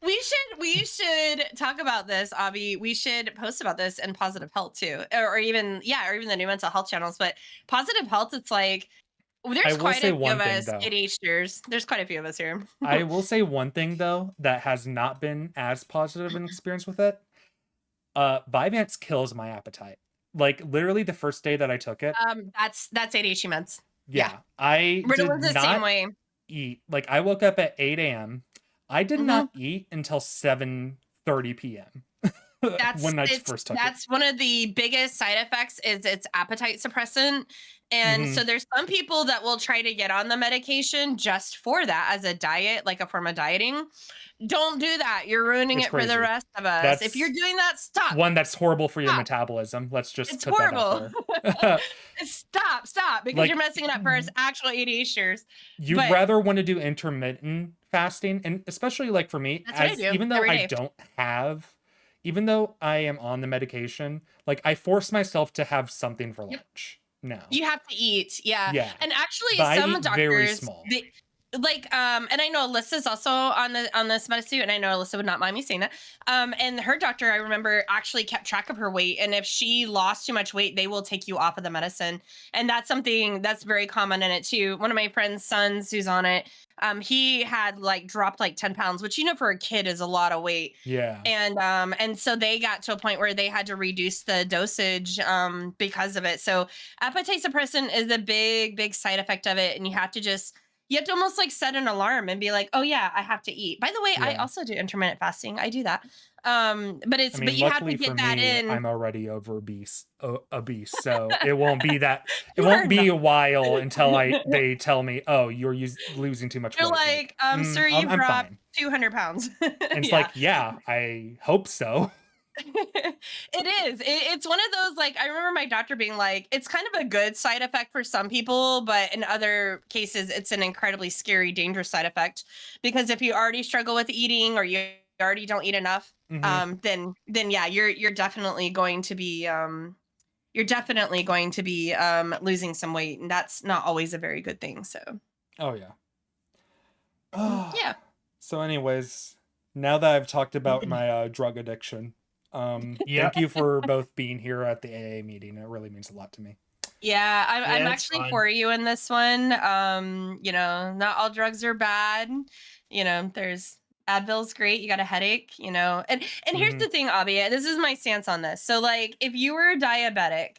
we should talk about this, Avi. We should post about this in Positive Health too, or even the new mental health channels. But Positive Health, it's like, I there's will quite say a few one of thing us though. ADHDers. There's quite a few of us here. I will say one thing though that has not been as positive an experience with it. Vyvanse kills my appetite. Like literally the first day that I took it, That's ADHD meds. Yeah, yeah, I did Ritalin's the same not way. eat. Like I woke up at 8 a.m. I did Hmm. not eat until 7:30 p.m. when I first took it. That's one of the biggest side effects, is it's appetite suppressant. And Hmm. so there's some people that will try to get on the medication just for that, as a diet, like a form of dieting. Don't do that. You're ruining It's it for the crazy. rest of us. If you're That's doing that, stop. one that's horrible for your Stop. metabolism. Let's just It's put that out horrible. there. Stop, because you're Like messing it up for us actual ADHDers. you'd But rather want to do intermittent fasting, and especially like for me, that's what I as do even though every I day. don't have, even though I am on the medication, like I force myself to have something for Yep. lunch now. You have to eat, yeah. Yeah, And actually, but I some eat very doctors, small. they like, and I know Alyssa's also on this medicine, and I know Alyssa would not mind me saying that. And her doctor, I remember, actually kept track of her weight, and if she lost too much weight, they will take you off of the medicine. And that's something that's very common in it too. One of my friend's sons who's on it, he had, like, dropped like 10 pounds, which, for a kid is a lot of weight. Yeah. And so they got to a point where they had to reduce the dosage because of it. So appetite suppressant is a big side effect of it, and you you have to almost like set an alarm and be like, oh yeah, I have to eat. By the way, I Yeah. also do intermittent fasting. I do that. But I mean, but you have to luckily for get that me, in. I'm already obese, so it won't be that. It You are won't be a not. while until they tell me, "Oh, you're losing too much They're weight." like, sir, you've I'm dropped fine. 200 pounds. And it's Yeah. like, yeah, I hope so. It is. It's one of those, like, I remember my doctor being like, it's kind of a good side effect for some people, but in other cases, it's an incredibly scary, dangerous side effect. Because if you already struggle with eating or you already don't eat enough, then yeah, you're definitely going to be losing some weight, and that's not always a very good thing. So Oh yeah. yeah. So, anyways, now that I've talked about my drug addiction, thank you for both being here at the AA meeting. It really means a lot to me. Yeah, I'm actually for you in this one. Not all drugs are bad. There's Advil's great. You got a headache, And here's the thing, Obby. This is my stance on this. So like if you were diabetic,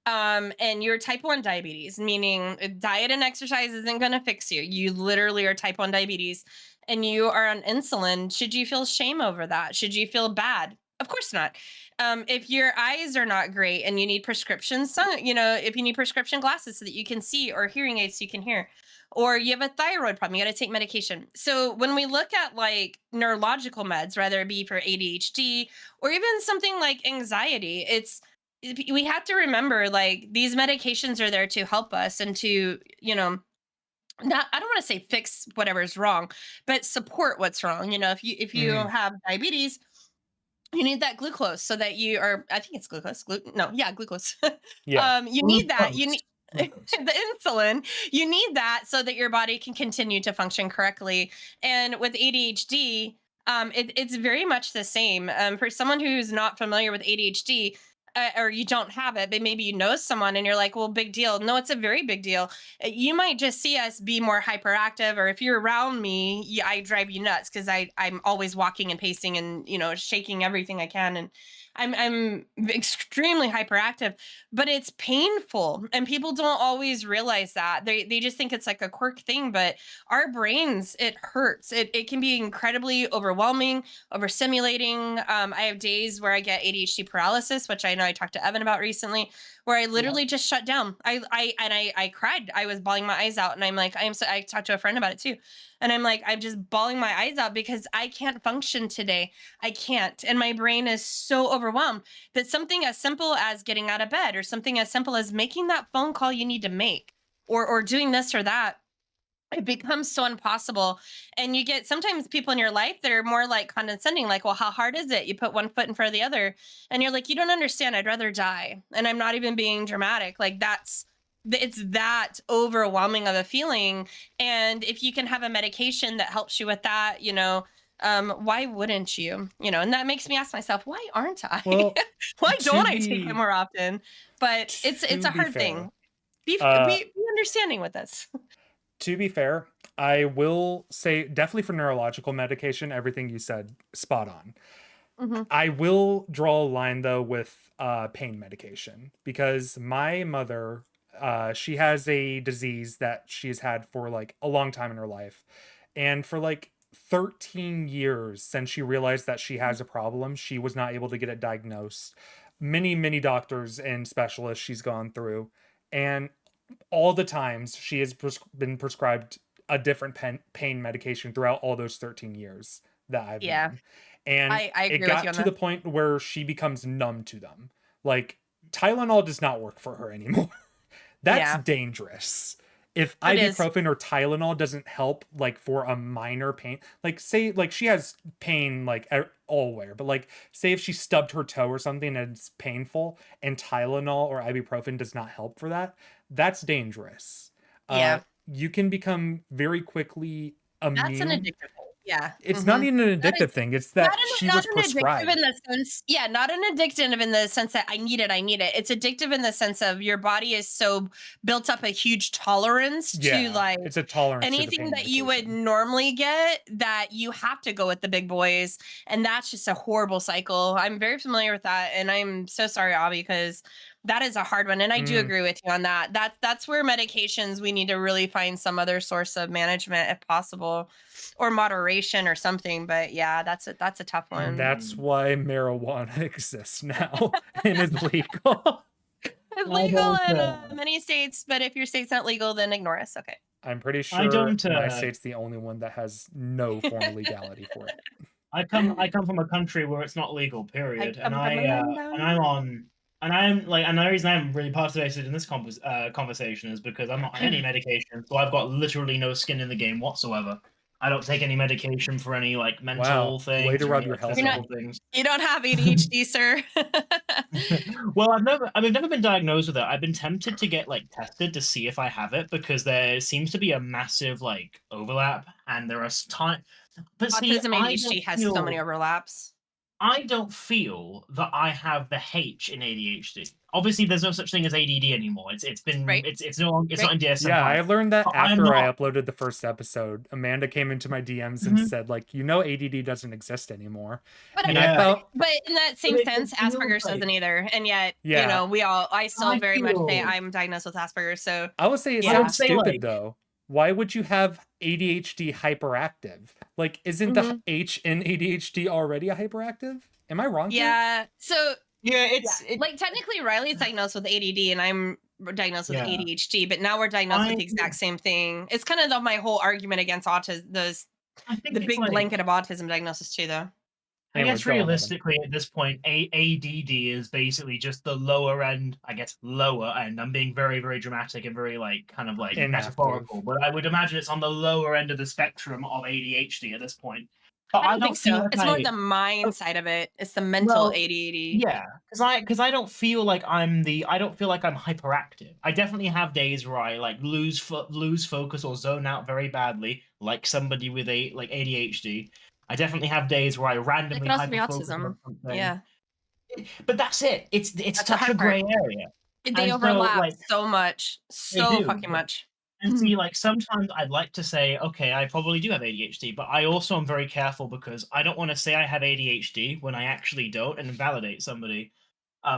and you're type 1 diabetes, meaning diet and exercise isn't gonna fix you. You literally are type 1 diabetes and you are on insulin. Should you feel shame over that? Should you feel bad? Of course not. If your eyes are not great and you need prescriptions, if you need prescription glasses so that you can see, or hearing aids so you can hear, or you have a thyroid problem, you got to take medication. So when we look at like neurological meds, whether it be for ADHD or even something like anxiety, we have to remember like these medications are there to help us and to, not, I don't want to say fix whatever's wrong, but support what's wrong. If you have diabetes, you need that glucose so that you are, I think it's glucose. Glucose. Yeah. You need that. You need the insulin. You need that so that your body can continue to function correctly. And with ADHD, it's very much the same. For someone who's not familiar with ADHD, or you don't have it, but maybe you know someone and you're like, well, big deal. No, it's a very big deal. You might just see us be more hyperactive, or if you're around me, I drive you nuts because I'm always walking and pacing and shaking everything I can, and I'm extremely hyperactive, but it's painful, and people don't always realize that. They just think it's like a quirk thing, but our brains, it hurts. It can be incredibly overwhelming, overstimulating. I have days where I get ADHD paralysis, which I know I talked to Evan about recently, where I literally just shut down. I cried. I was bawling my eyes out, and I'm like, I talked to a friend about it too. And I'm like, I'm just bawling my eyes out because I can't function today. I can't. And my brain is so overwhelmed that something as simple as getting out of bed, or something as simple as making that phone call you need to make, or doing this or that, it becomes so impossible. And you get sometimes people in your life that are more like condescending, like, well, how hard is it? You put one foot in front of the other. And you're like, you don't understand. I'd rather die. And I'm not even being dramatic. Like it's that overwhelming of a feeling. And if you can have a medication that helps you with that, why wouldn't you? And that makes me ask myself, why aren't I? Well, why don't I take it more often? But it's a hard thing. Be understanding with this. To be fair, I will say definitely for neurological medication, everything you said, spot on. I will draw a line though with pain medication, because my mother, she has a disease that she's had for like a long time in her life. And for like 13 years since she realized that she has a problem, she was not able to get it diagnosed. Many, many doctors and specialists she's gone through. And all the times she has been prescribed a different pain medication throughout all those 13 years that I've known. And I agree it got with you on to the point where she becomes numb to them. Like Tylenol does not work for her anymore. That's dangerous. If ibuprofen or Tylenol doesn't help, like for a minor pain, like say like she has pain like allwhere, but like say if she stubbed her toe or something and it's painful and Tylenol or ibuprofen does not help for that, that's dangerous. You can become very quickly immune. That's an addictive thing. Yeah. It's not even an addictive thing. It's that she was prescribed. Not an addictive in the sense, not an addictive in the sense that I need it. It's addictive in the sense of your body is so built up a huge tolerance to like it's a tolerance anything that you would normally get, that you have to go with the big boys. And that's just a horrible cycle. I'm very familiar with that. And I'm so sorry, Obby, because That is a hard one, and I do agree with you on that. That's where medications, we need to really find some other source of management if possible, or moderation or something. But yeah, that's a tough one. That's why marijuana exists now and is legal. It's legal in many states, but if your state's not legal, then ignore us. Okay. I'm pretty sure my state's the only one that has no form of legality for it. I come from a country where it's not legal, period. And the reason I'm really participated in this conversation is because I'm not on any medication, so I've got literally no skin in the game whatsoever. I don't take any medication for any like mental things. Way to rub your health. You don't have ADHD, sir. Well, I've never been diagnosed with it. I've been tempted to get like tested to see if I have it, because there seems to be a massive like overlap, and there are times. But Autism ADHD has so many overlaps. I don't feel that I have the H in ADHD. Obviously, there's no such thing as ADD anymore. It's not in DSM. Yeah, I learned that after I uploaded the first episode. Amanda came into my DMs and said, like, ADD doesn't exist anymore. But and I felt, but in that same sense, Asperger's doesn't either. And yet, I still very much say I'm diagnosed with Asperger's. So I would say it sounds stupid though. Why would you have ADHD hyperactive? Like, isn't the H in ADHD already a hyperactive? Am I wrong? Yeah. So it's like technically Riley's diagnosed with ADD and I'm diagnosed with ADHD, but now we're diagnosed with the exact same thing. It's kind of my whole argument against autism, the big blanket of autism diagnosis too, though. I guess realistically at this point, ADD is basically just the lower end. I'm being very, very dramatic and very metaphorical, but I would imagine it's on the lower end of the spectrum of ADHD at this point. But I don't think so. It's more the mind side of it. It's the mental ADD. Yeah, because I don't feel like I'm hyperactive. I definitely have days where I like lose focus or zone out very badly, like somebody with ADHD. I definitely have days where I randomly hyper-focus on something. Yeah. But that's it. It's such a gray area. They overlap so much. So fucking much. And see, like, sometimes I'd like to say, okay, I probably do have ADHD, but I also am very careful because I don't want to say I have ADHD when I actually don't and invalidate somebody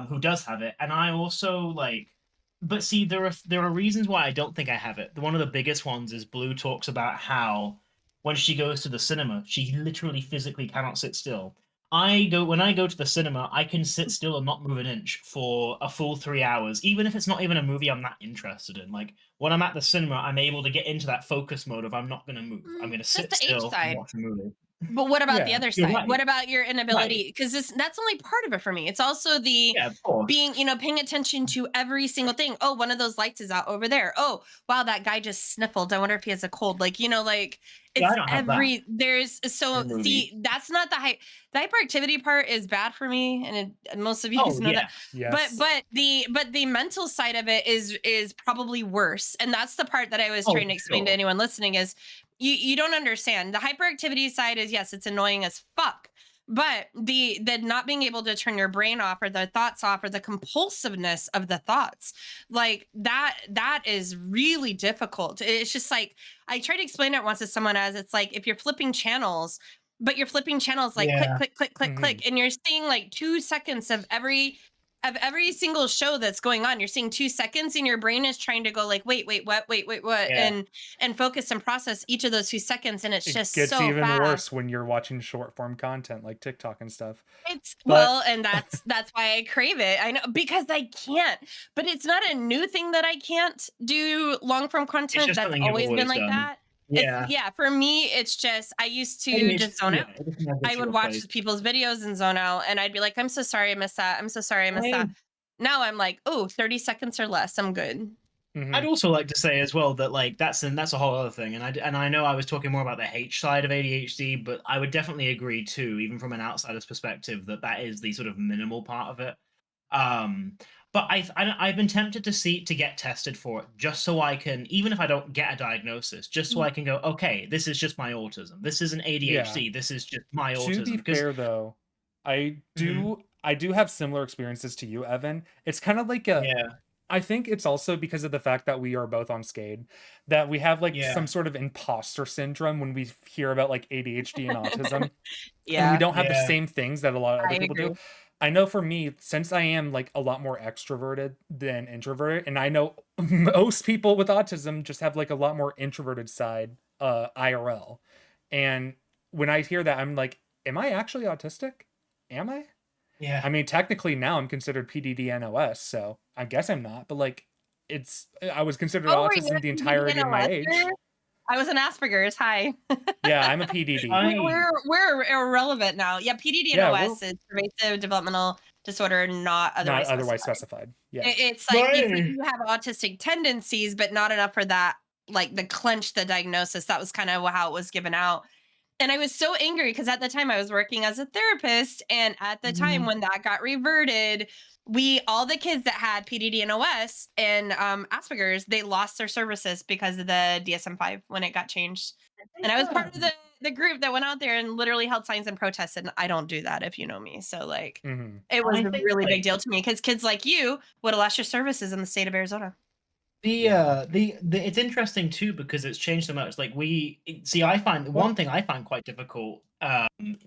who does have it. And I also, but see, there are reasons why I don't think I have it. One of the biggest ones is Blue talks about how when she goes to the cinema, she literally physically cannot sit still. When I go to the cinema, I can sit still and not move an inch for a full 3 hours, even if it's not even a movie I'm not interested in. Like when I'm at the cinema, I'm able to get into that focus mode of I'm not going to move. I'm going to sit still and watch a movie. But what about the other side? Right. What about your inability? Because that's only part of it for me. It's also the being, paying attention to every single thing. Oh, one of those lights is out over there. Oh, wow, that guy just sniffled. I wonder if he has a cold. It's that's not the hyperactivity part is bad for me, and most of you guys know that. Yes. But the mental side of it is probably worse, and that's the part that I was trying to explain to anyone listening is. You don't understand. The hyperactivity side is, yes, it's annoying as fuck. But the not being able to turn your brain off or the thoughts off or the compulsiveness of the thoughts, like that is really difficult. It's just like, I tried to explain it once to someone as it's like, if you're flipping channels, but you're flipping channels like click, click. And you're seeing like 2 seconds of every single show that's going on. You're seeing 2 seconds and your brain is trying to go like, wait, what? And focus and process each of those 2 seconds. And it gets even worse when you're watching short form content like TikTok and stuff. And that's why I crave it. I know, because I can't, but it's not a new thing that I can't do long form content. That's always been like that. Yeah. For me, it's just, I used to just zone out. I would watch people's videos and zone out, and I'd be like, I'm so sorry I missed that. I'm so sorry I missed that. Now I'm like, 30 seconds or less, I'm good. Mm-hmm. I'd also like to say as well that like that's a whole other thing, and I know I was talking more about the H side of ADHD, but I would definitely agree too, even from an outsider's perspective, that is the sort of minimal part of it. But I've been tempted to get tested for it just so I can, even if I don't get a diagnosis, just so I can go, okay, this is just my autism. This isn't ADHD. Yeah. This is just my autism. To be fair, though, I do have similar experiences to you, Evan. It's kind of like I think it's also because of the fact that we are both on Skade, that we have some sort of imposter syndrome when we hear about like ADHD and autism. And we don't have the same things that a lot of other people do. I know for me, since I am like a lot more extroverted than introverted, and I know most people with autism just have like a lot more introverted side, IRL. And when I hear that, I'm like, am I actually autistic? Am I? Yeah. I mean, technically now I'm considered PDD-NOS, so I guess I'm not, but like I was considered autism the entirety of my age. I was an Asperger's. Hi. Yeah, I'm a PDD. We're irrelevant now. Yeah, PDD-NOS is pervasive developmental disorder, not otherwise specified. Yeah, it's like you have autistic tendencies, but not enough for that, like the diagnosis. That was kind of how it was given out. And I was so angry because at the time I was working as a therapist, and at the time when that got reverted, all the kids that had PDD-NOS and Asperger's, they lost their services because of the DSM-5 when it got changed. And I was part of the group that went out there and literally held signs and protested. And I don't do that if you know me. So like, it was a really big deal to me because kids like you would have lost your services in the state of Arizona. It's interesting too because it's changed so much. Like I find one thing I find quite difficult,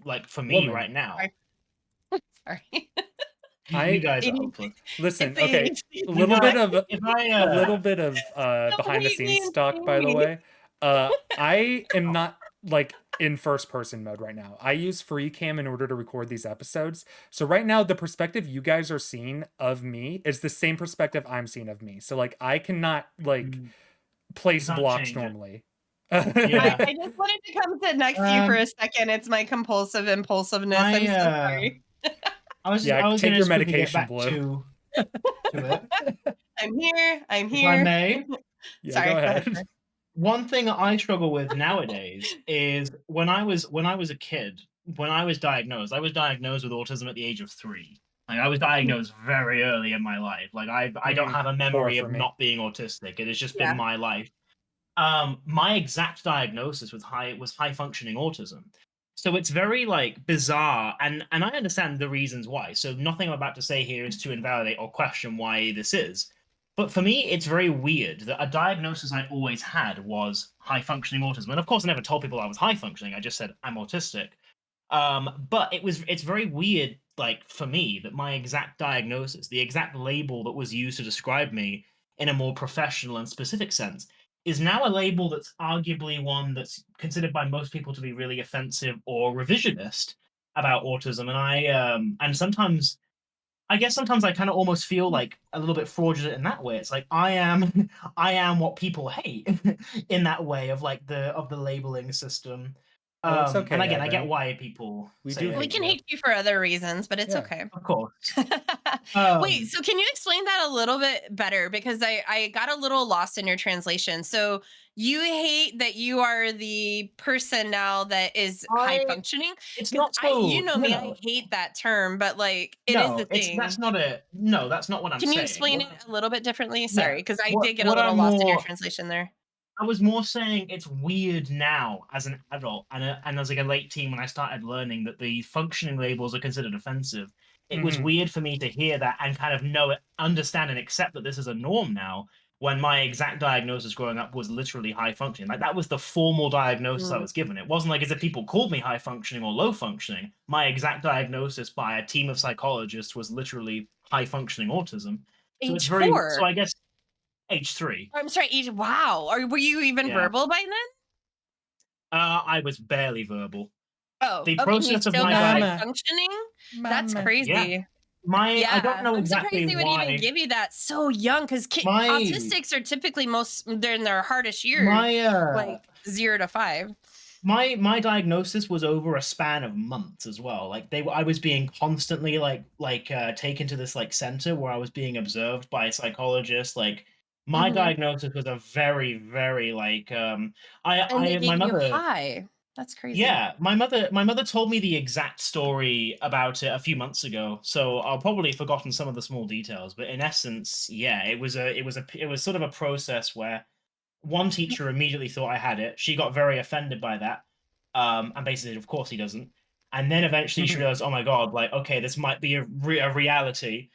like for me right now. Sorry. You guys are hopeless. Listen, okay, a little bit of behind the scenes talk, by the way. I am not like in first person mode right now. I use free cam in order to record these episodes. So right now the perspective you guys are seeing of me is the same perspective I'm seeing of me. So like I cannot like place blocks normally. I just wanted to come sit next to you for a second. It's my compulsive impulsiveness. I'm so sorry. I was take your medication, Blue. To it. I'm here. If I may. Sorry, go ahead. One thing I struggle with nowadays is when I was a kid, when I was diagnosed with autism at the age of 3. Like I was diagnosed very early in my life. Like I don't have a memory of not being autistic. It has just been my life. My exact diagnosis was high functioning autism. So it's very like bizarre, and I understand the reasons why. So nothing I'm about to say here is to invalidate or question why this is. But for me, it's very weird that a diagnosis I always had was high functioning autism. And of course, I never told people I was high functioning. I just said I'm autistic. But it's very weird, like for me, that my exact diagnosis, the exact label that was used to describe me in a more professional and specific sense, is now a label that's arguably one that's considered by most people to be really offensive or revisionist about autism. And and sometimes I kind of almost feel like a little bit fraudulent in that way. It's like I am what people hate in that way of like the labeling system. It's okay, and again, Evan. I get why people we can hate you for other reasons, but it's okay. Of course. Wait, so can you explain that a little bit better? Because I got a little lost in your translation. So you hate that you are the person now that is high functioning? It's not so. You know me, I hate that term, but like it is the thing. That's not it. No, that's not what I'm saying. Can you explain it a little bit differently? Sorry, because I did get a little lost in your translation there. I was more saying it's weird now as an adult and as like a late teen when I started learning that the functioning labels are considered offensive. It was weird for me to hear that and kind of understand and accept that this is a norm now, when my exact diagnosis growing up was literally high functioning. Like that was the formal diagnosis I was given. It wasn't like as if people called me high functioning or low functioning. My exact diagnosis by a team of psychologists was literally high functioning autism. So it's very, so I guess age 3. I'm sorry, wow. Were you even verbal by then? I was barely verbal. Oh, the process of my high functioning? That's crazy. Yeah. I don't know exactly I'm surprised they would even give you that so young, because autistics are typically they're in their hardest years, like 0 to 5. My diagnosis was over a span of months as well. Like I was being constantly taken to this like center where I was being observed by a psychologist. Like my diagnosis was a very, very like my mother. High. That's crazy. Yeah, my mother told me the exact story about it a few months ago, so I'll probably have forgotten some of the small details. But in essence, yeah, it was sort of a process where one teacher immediately thought I had it. She got very offended by that, and basically, of course, he doesn't. And then eventually, she realized, oh my god, like okay, this might be a reality.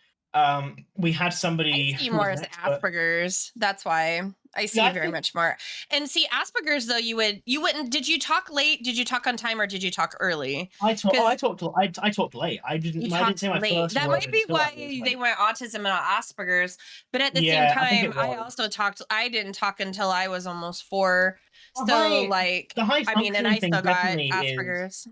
We had somebody. I see more as Asperger's. That's why. I see very much more. And see, Asperger's though, you wouldn't. Did you talk late? Did you talk on time, or did you talk early? I talked late. I didn't say my late. first That word might be until why they went autism and not Asperger's. But at the same I think time, it I was. also talked. I didn't talk until I was almost 4. The So high I mean, and functioning I thing still got definitely is. Asperger's.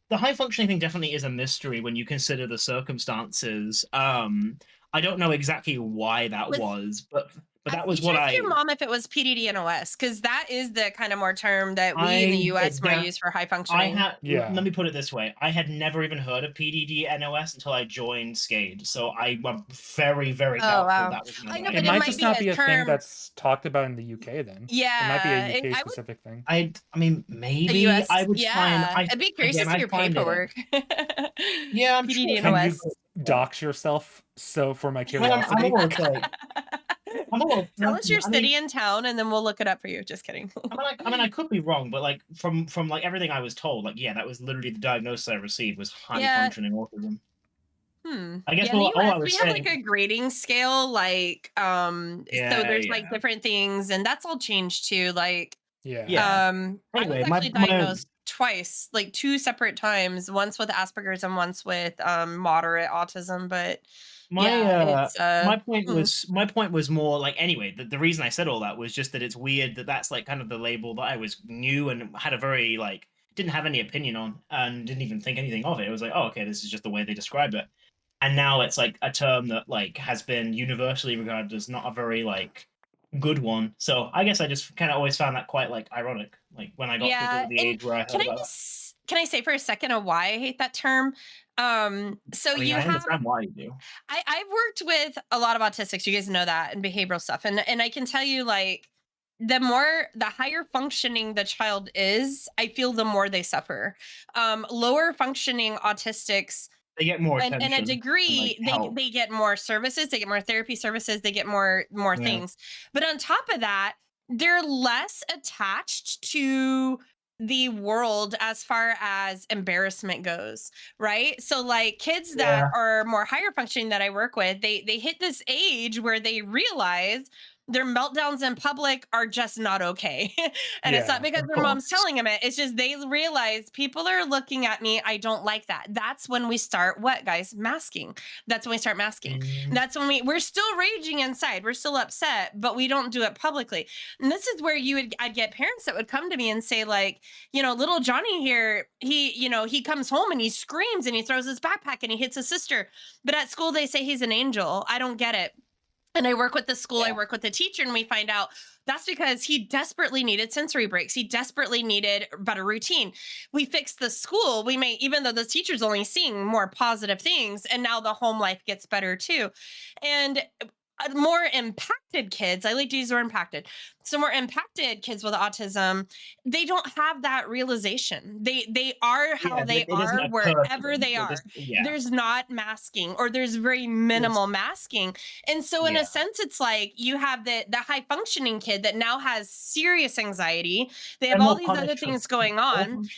The high functioning thing definitely is a mystery when you consider the circumstances. I don't know exactly why that was, but that was You should what ask your mom if it was PDD and OS, because that is the kind of more term that we in the US more use for high functioning. Let me put it this way. I had never even heard of PDD and OS until I joined Skade. So I'm very, very doubtful that was I know, but it might just not be a thing that's talked about in the UK then. Yeah. It might be a UK specific thing. I mean, maybe US, I would find. I'd be curious to see your paperwork. Yeah, I'm PDD sure. and OS. Can you dox yourself for my I'm curiosity? almost like. Tell us your city and town, and then we'll look it up for you. Just kidding. I mean, I could be wrong, but like from like everything I was told, like that was literally the diagnosis I received was high functioning autism. I guess all I was we saying, have like a grading scale, like so there's like different things, and that's all changed too. Like Anyway, I was actually diagnosed twice, like 2 separate times, once with Asperger's and once with moderate autism. But my point was more like, anyway, the reason I said all that was just that it's weird that that's like kind of the label that I was new and had a very like didn't have any opinion on and didn't even think anything of it. It was like, oh, okay, this is just the way they describe it. And now it's like a term that like has been universally regarded as not a very like good one. So I guess I just kind of always found that quite like ironic. Like when I got to the age where I heard about that. Can I say for a second why I hate that term? So I understand why you do. I've worked with a lot of autistics, you guys know that, and behavioral stuff. And I can tell you, like, the higher functioning the child is, I feel the more they suffer. Lower functioning autistics, they get more attention. And a degree, they get more services, they get more therapy services, they get more things. But on top of that, they're less attached to the world as far as embarrassment goes, right? So like kids that are more higher functioning that I work with, they hit this age where they realize their meltdowns in public are just not okay. And it's not because their mom's telling them it. It's just they realize people are looking at me. I don't like that. That's when we start what, guys? Masking. That's when we start masking. That's when we're still raging inside. We're still upset, but we don't do it publicly. And this is where I'd get parents that would come to me and say, like, little Johnny here, he comes home and he screams and he throws his backpack and he hits his sister. But at school, they say he's an angel. I don't get it. And I work with the school, I work with the teacher, and we find out that's because he desperately needed sensory breaks. He desperately needed better routine. We fixed the school. Even though the teacher's only seeing more positive things, and now the home life gets better too. And more impacted kids, I like to use the word impacted. So more impacted kids with autism, they don't have that realization. They are how they are wherever they are. There's not masking, or there's very minimal masking. And so in a sense, it's like you have the high functioning kid that now has serious anxiety. They have all these other things going on.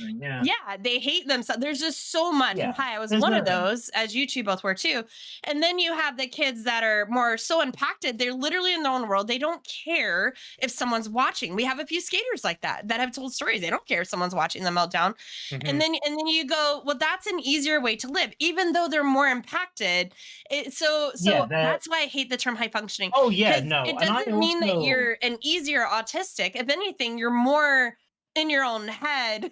They hate themselves. There's just so much. And I was one of those, as you two both were too. And then you have the kids that are more so impacted. They're literally in their own world. They don't care if someone's watching. We have a few skaters like that have told stories. They don't care if someone's watching the meltdown. And then you go, well, that's an easier way to live, even though they're more impacted. That's why I hate the term high functioning. Oh yeah, no. It doesn't mean that you're an easier autistic. If anything, you're more in your own head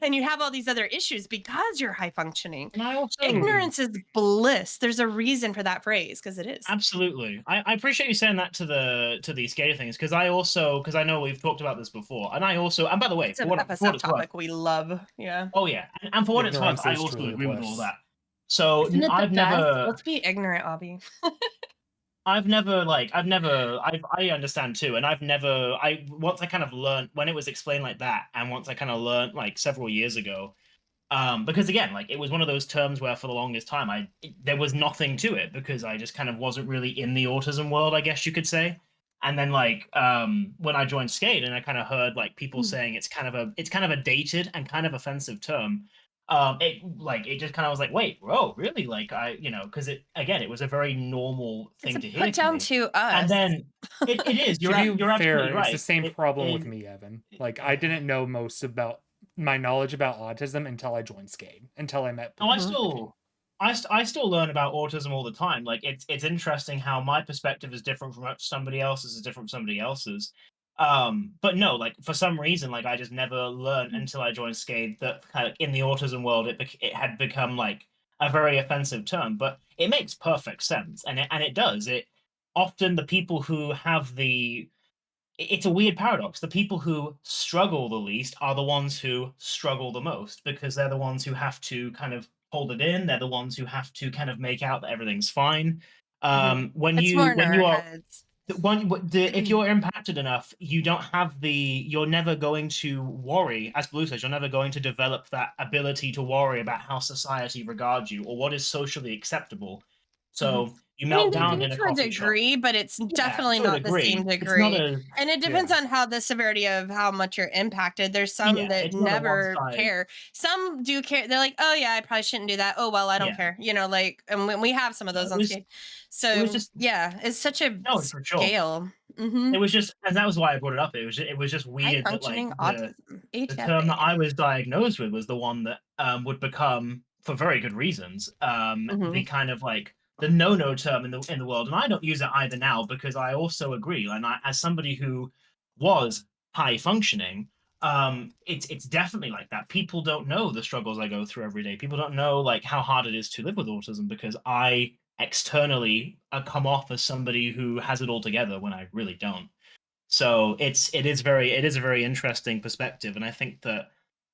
and you have all these other issues because you're high functioning. And ignorance is bliss. There's a reason for that phrase, because it is. Absolutely. I appreciate you saying that to the Skader things, because I know we've talked about this before, and by the way, it's a topic we love. Oh yeah, and for what it's worth, I also agree with all that. So let's be ignorant, Obby. I understand too, and once I kind of learned when it was explained like that, and once I kind of learned like several years ago, because again, like it was one of those terms where for the longest time there was nothing to it, because I just kind of wasn't really in the autism world, I guess you could say. And then like when I joined Skade and I kind of heard like people saying it's kind of a dated and kind of offensive term, it just kind of was like, wait, whoa, really? Like because it was a very normal It's thing a to hear put to down me. to And us. then it is, To be you're absolutely fair, it's the right. same problem with It me, Evan. Like, I didn't know most about my knowledge about autism until I joined Skade, until I met Oh, Blue specifically. I still learn about autism all the time. Like it's interesting how my perspective is different from somebody else's, is different from somebody else's. But no, like for some reason, like I just never learned until I joined Skade that kind of in the autism world, it had become like a very offensive term. But it makes perfect sense, and it does. It often the people who have it's a weird paradox. The people who struggle the least are the ones who struggle the most because they're the ones who have to kind of hold it in. They're the ones who have to kind of make out that everything's fine. When It's more in when our you are heads. if you're impacted enough, you don't have you're never going to worry, as Blue says, you're never going to develop that ability to worry about how society regards you or what is socially acceptable. So you I mean, melt they down do in a to a coffee shop. degree, but it's Yeah, definitely to a not the same degree. It's not degree. a And it depends Yeah. on how the severity of how much you're impacted. There's some Yeah, that it's not a one never size. care. Some do care. They're like, oh yeah, I probably shouldn't do that. Oh well, I don't Yeah, care. Like, and we have some of no, those on skate. it was So just yeah, it's such a no, for sure. scale. Mm-hmm. It was just, and that was why I brought it up. It was just High weird that like functioning autism, the term that HFA. I was diagnosed with was the one that would become, for very good reasons, the kind of like the no term in the world. And I don't use it either now because I also agree. And as somebody who was high functioning, it's definitely like that. People don't know the struggles I go through every day. People don't know like how hard it is to live with autism because I externally come off as somebody who has it all together when I really don't. So it is a very interesting perspective, and I think that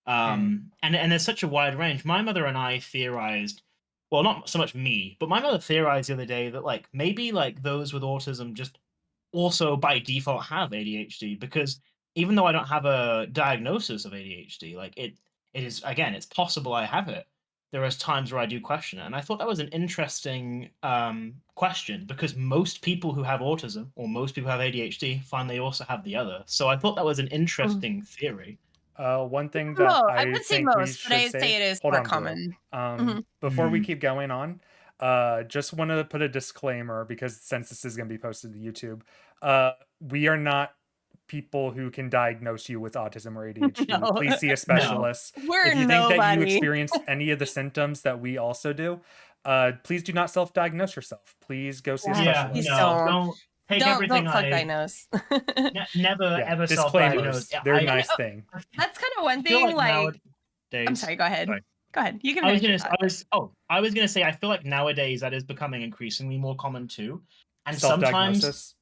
and there's such a wide range. My mother and I theorized, well, not so much me, but my mother theorized the other day that like maybe like those with autism just also by default have ADHD because even though I don't have a diagnosis of ADHD, like it is again, it's possible I have it. There is times where I do question it, and I thought that was an interesting question because most people who have autism or most people who have ADHD find they also have the other. So I thought that was an Mm. interesting theory. One thing that I I would say think we most, but should I say say, it is hold more on, Blue. common. Mhm. Before we keep going on, just want to put a disclaimer because since this is going to be posted to YouTube, we are not people who can diagnose you with autism or ADHD. No, Please see a No. specialist. we're If you think that you nobody. experience any of the symptoms that we also do, please do not self-diagnose yourself. Please go see a Yeah, Yeah, please specialist. no, don't take everything don't I self-diagnose. never Yeah, ever self-diagnose. disclaimers. They're a And nice thing. that's kind of one I feel thing. like Like, I'm nowadays. sorry. Go ahead. Sorry. Go ahead. You can finish your thought. I was gonna say I feel like nowadays that is becoming increasingly more common too. And sometimes Self-diagnosis.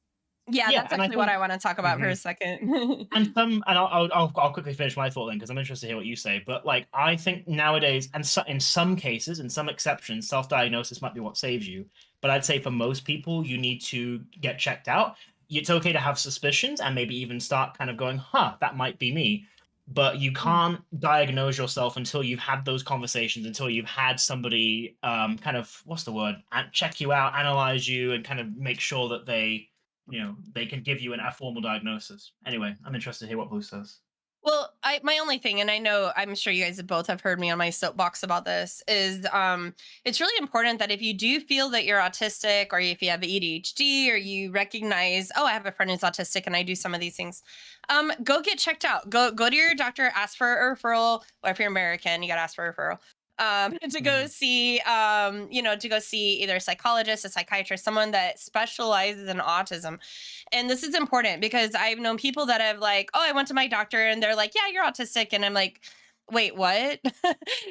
Yeah, yeah, that's and I actually what think I want to talk about for Mm-hmm. a second. and I'll quickly finish my thought then because I'm interested to hear what you say. But like I think nowadays, and in some cases, in some exceptions, self-diagnosis might be what saves you. But I'd say for most people, you need to get checked out. It's okay to have suspicions and maybe even start kind of going, huh, that might be me. But you can't diagnose yourself until you've had those conversations, until you've had somebody kind of what's the word, and check you out, analyze you, and kind of make sure that they can give you a formal diagnosis. Anyway, I'm interested to hear what Blue says. Well, my only thing, and I know I'm sure you guys both have heard me on my soapbox about this, is it's really important that if you do feel that you're autistic or if you have ADHD or you recognize, oh, I have a friend who's autistic and I do some of these things, go get checked out. Go to your doctor, ask for a referral, or if you're American, you gotta ask for a referral. To go see to go see either a psychologist, a psychiatrist, someone that specializes in autism. And this is important because I've known people that have like, oh, I went to my doctor and they're like, yeah, you're autistic. And I'm like, wait, what?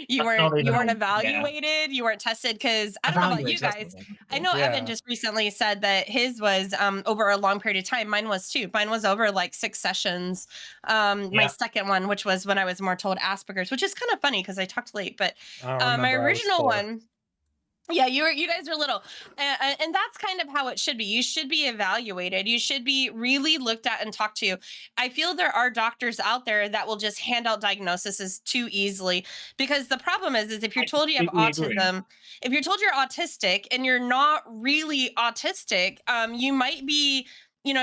you That's weren't not you weren't even, yeah. evaluated, you weren't tested. Cause I don't know about you Evaluate, that's what guys. I'm looking I for. know Evan Yeah. just recently said that his was over a long period of time. Mine was too. Mine was over like 6 sessions. My Yeah. second one, which was when I was more told Asperger's, which is kind of funny because I talked late. But I don't my remember. I was original 4. one, yeah, you guys were little, and that's kind of how it should be. You should be evaluated. You should be really looked at and talked to. I feel there are doctors out there that will just hand out diagnoses too easily because the problem is if you're I told you have completely agree. autism, if you're told you're autistic and you're not really autistic, you might be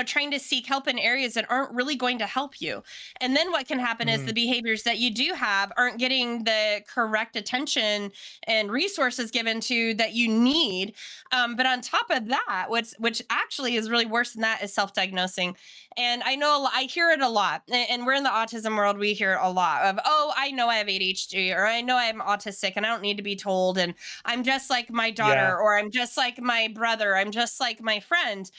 trying to seek help in areas that aren't really going to help you. And then what can happen is the behaviors that you do have aren't getting the correct attention and resources given to that you need. But on top of that, which actually is really worse than that is self-diagnosing. And I know I hear it a lot, and we're in the autism world. We hear a lot of, oh, I know I have ADHD, or I know I'm autistic and I don't need to be told. And I'm just like my daughter, or I'm just like my brother. I'm just like my friend.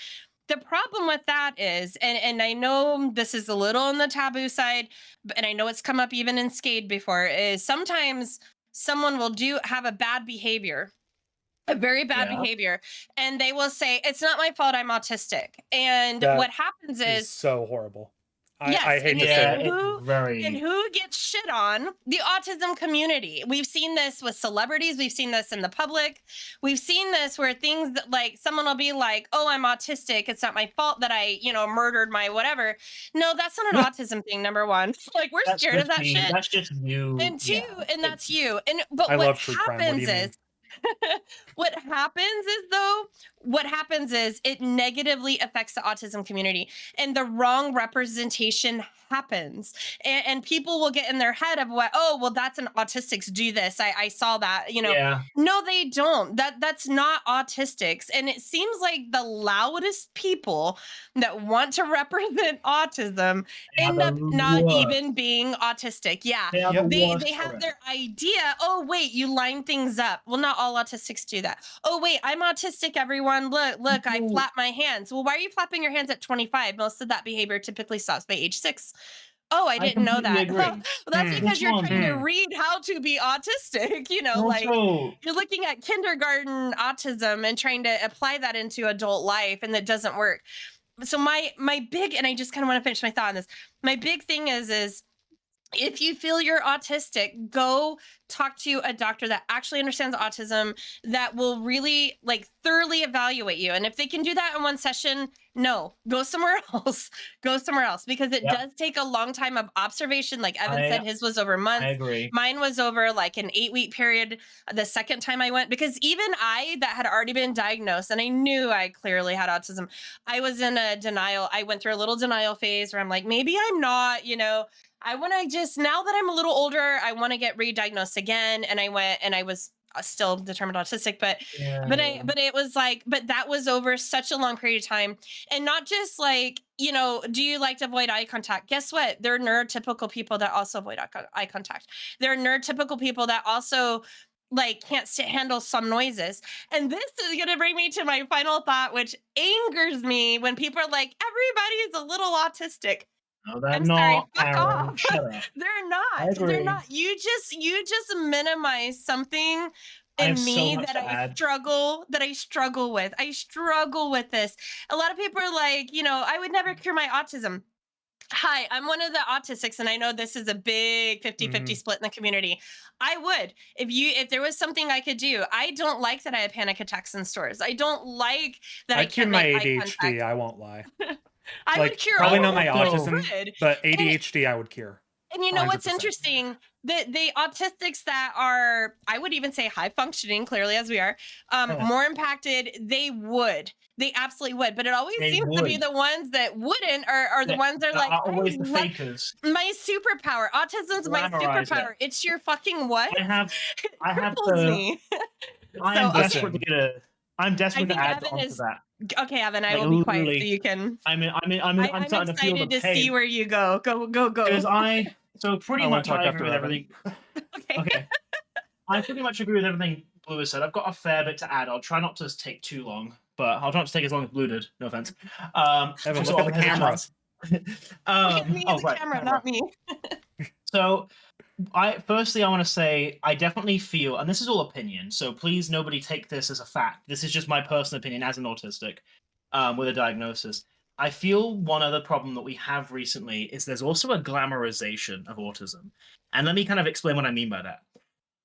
The problem with that is, and I know this is a little on the taboo side, and I know it's come up even in Skade before, is sometimes someone will have a bad behavior, a very bad behavior, and they will say, it's not my fault, I'm autistic. And what happens is so horrible. Yes, I hate to say it. And who gets shit on? The autism community. We've seen this with celebrities. We've seen this in the public. We've seen this where things that, like, someone will be like, oh, I'm autistic. It's not my fault that I, murdered my whatever. No, that's not an autism thing, number one. Like, we're scared of that shit. That's just you. And two, and that's you. But what happens is, what happens is it negatively affects the autism community, and the wrong representation happens, and people will get in their head of that's an autistics do this. I saw that, No, they don't. That's not autistics. And it seems like the loudest people that want to represent autism end up not even being autistic. They have their idea. Oh wait, you line things up. Well, not all autistics do that. Oh wait, I'm autistic, everyone. Look, I flap my hands. Well, why are you flapping your hands at 25? Most of that behavior typically stops by age 6. Oh, I didn't know that. Well, that's because you're trying to read how to be autistic. You're looking at kindergarten autism and trying to apply that into adult life, and that doesn't work. So my big, and I just kind of want to finish my thought on this. My big thing is if you feel you're autistic, go talk to a doctor that actually understands autism, that will really thoroughly evaluate you. And if they can do that in one session, no, go somewhere else. Go somewhere else, because it does take a long time of observation. Like Evan said, his was over months. I agree. Mine was over like an 8-week period. The second time I went, because even I that had already been diagnosed and I knew I clearly had autism, I was in a denial. I went through a little denial phase where I'm like, maybe I'm not, I want to just, now that I'm a little older, I want to get re-diagnosed again. And I went, and I was still determined autistic, but it was like, but that was over such a long period of time. And not just like, do you like to avoid eye contact? Guess what? There are neurotypical people that also avoid eye contact. There are neurotypical people that also can't handle some noises. And this is going to bring me to my final thought, which angers me when people are like, everybody is a little autistic. No, they're not. Fuck off. They're not. They're not. You just minimize something in me that I struggle with. I struggle with this. A lot of people are like, I would never cure my autism. Hi, I'm one of the autistics, and I know this is a big 50-50 split in the community. I would, if there was something I could do. I don't like that I have panic attacks in stores. I don't like that I can't make eye contact. ADHD, I won't lie. I would cure. Probably not my autism, but ADHD I would cure. And you know 100%. What's interesting? The autistics that are, I would even say high functioning, clearly as we are, more impacted, they absolutely would. But it always seems to be the ones that wouldn't are the ones that are like, always the fakers. My superpower. Autism's my superpower. It's your fucking what? I have me. I'm desperate to add on to that. Okay, Evan, I will be quiet so you can. I'm excited to see where you go. Go. Because pretty much I agree with everything. Okay. I pretty much agree with everything Blue has said. I've got a fair bit to add. I'll try not to take too long, but I'll try not to take as long as Blue did. No offense. Evan, look at the camera. Me and the camera, not me. So, I want to say I definitely feel, and this is all opinion, so please nobody take this as a fact. This is just my personal opinion as an autistic with a diagnosis. I feel one other problem that we have recently is there's also a glamorization of autism. And let me kind of explain what I mean by that.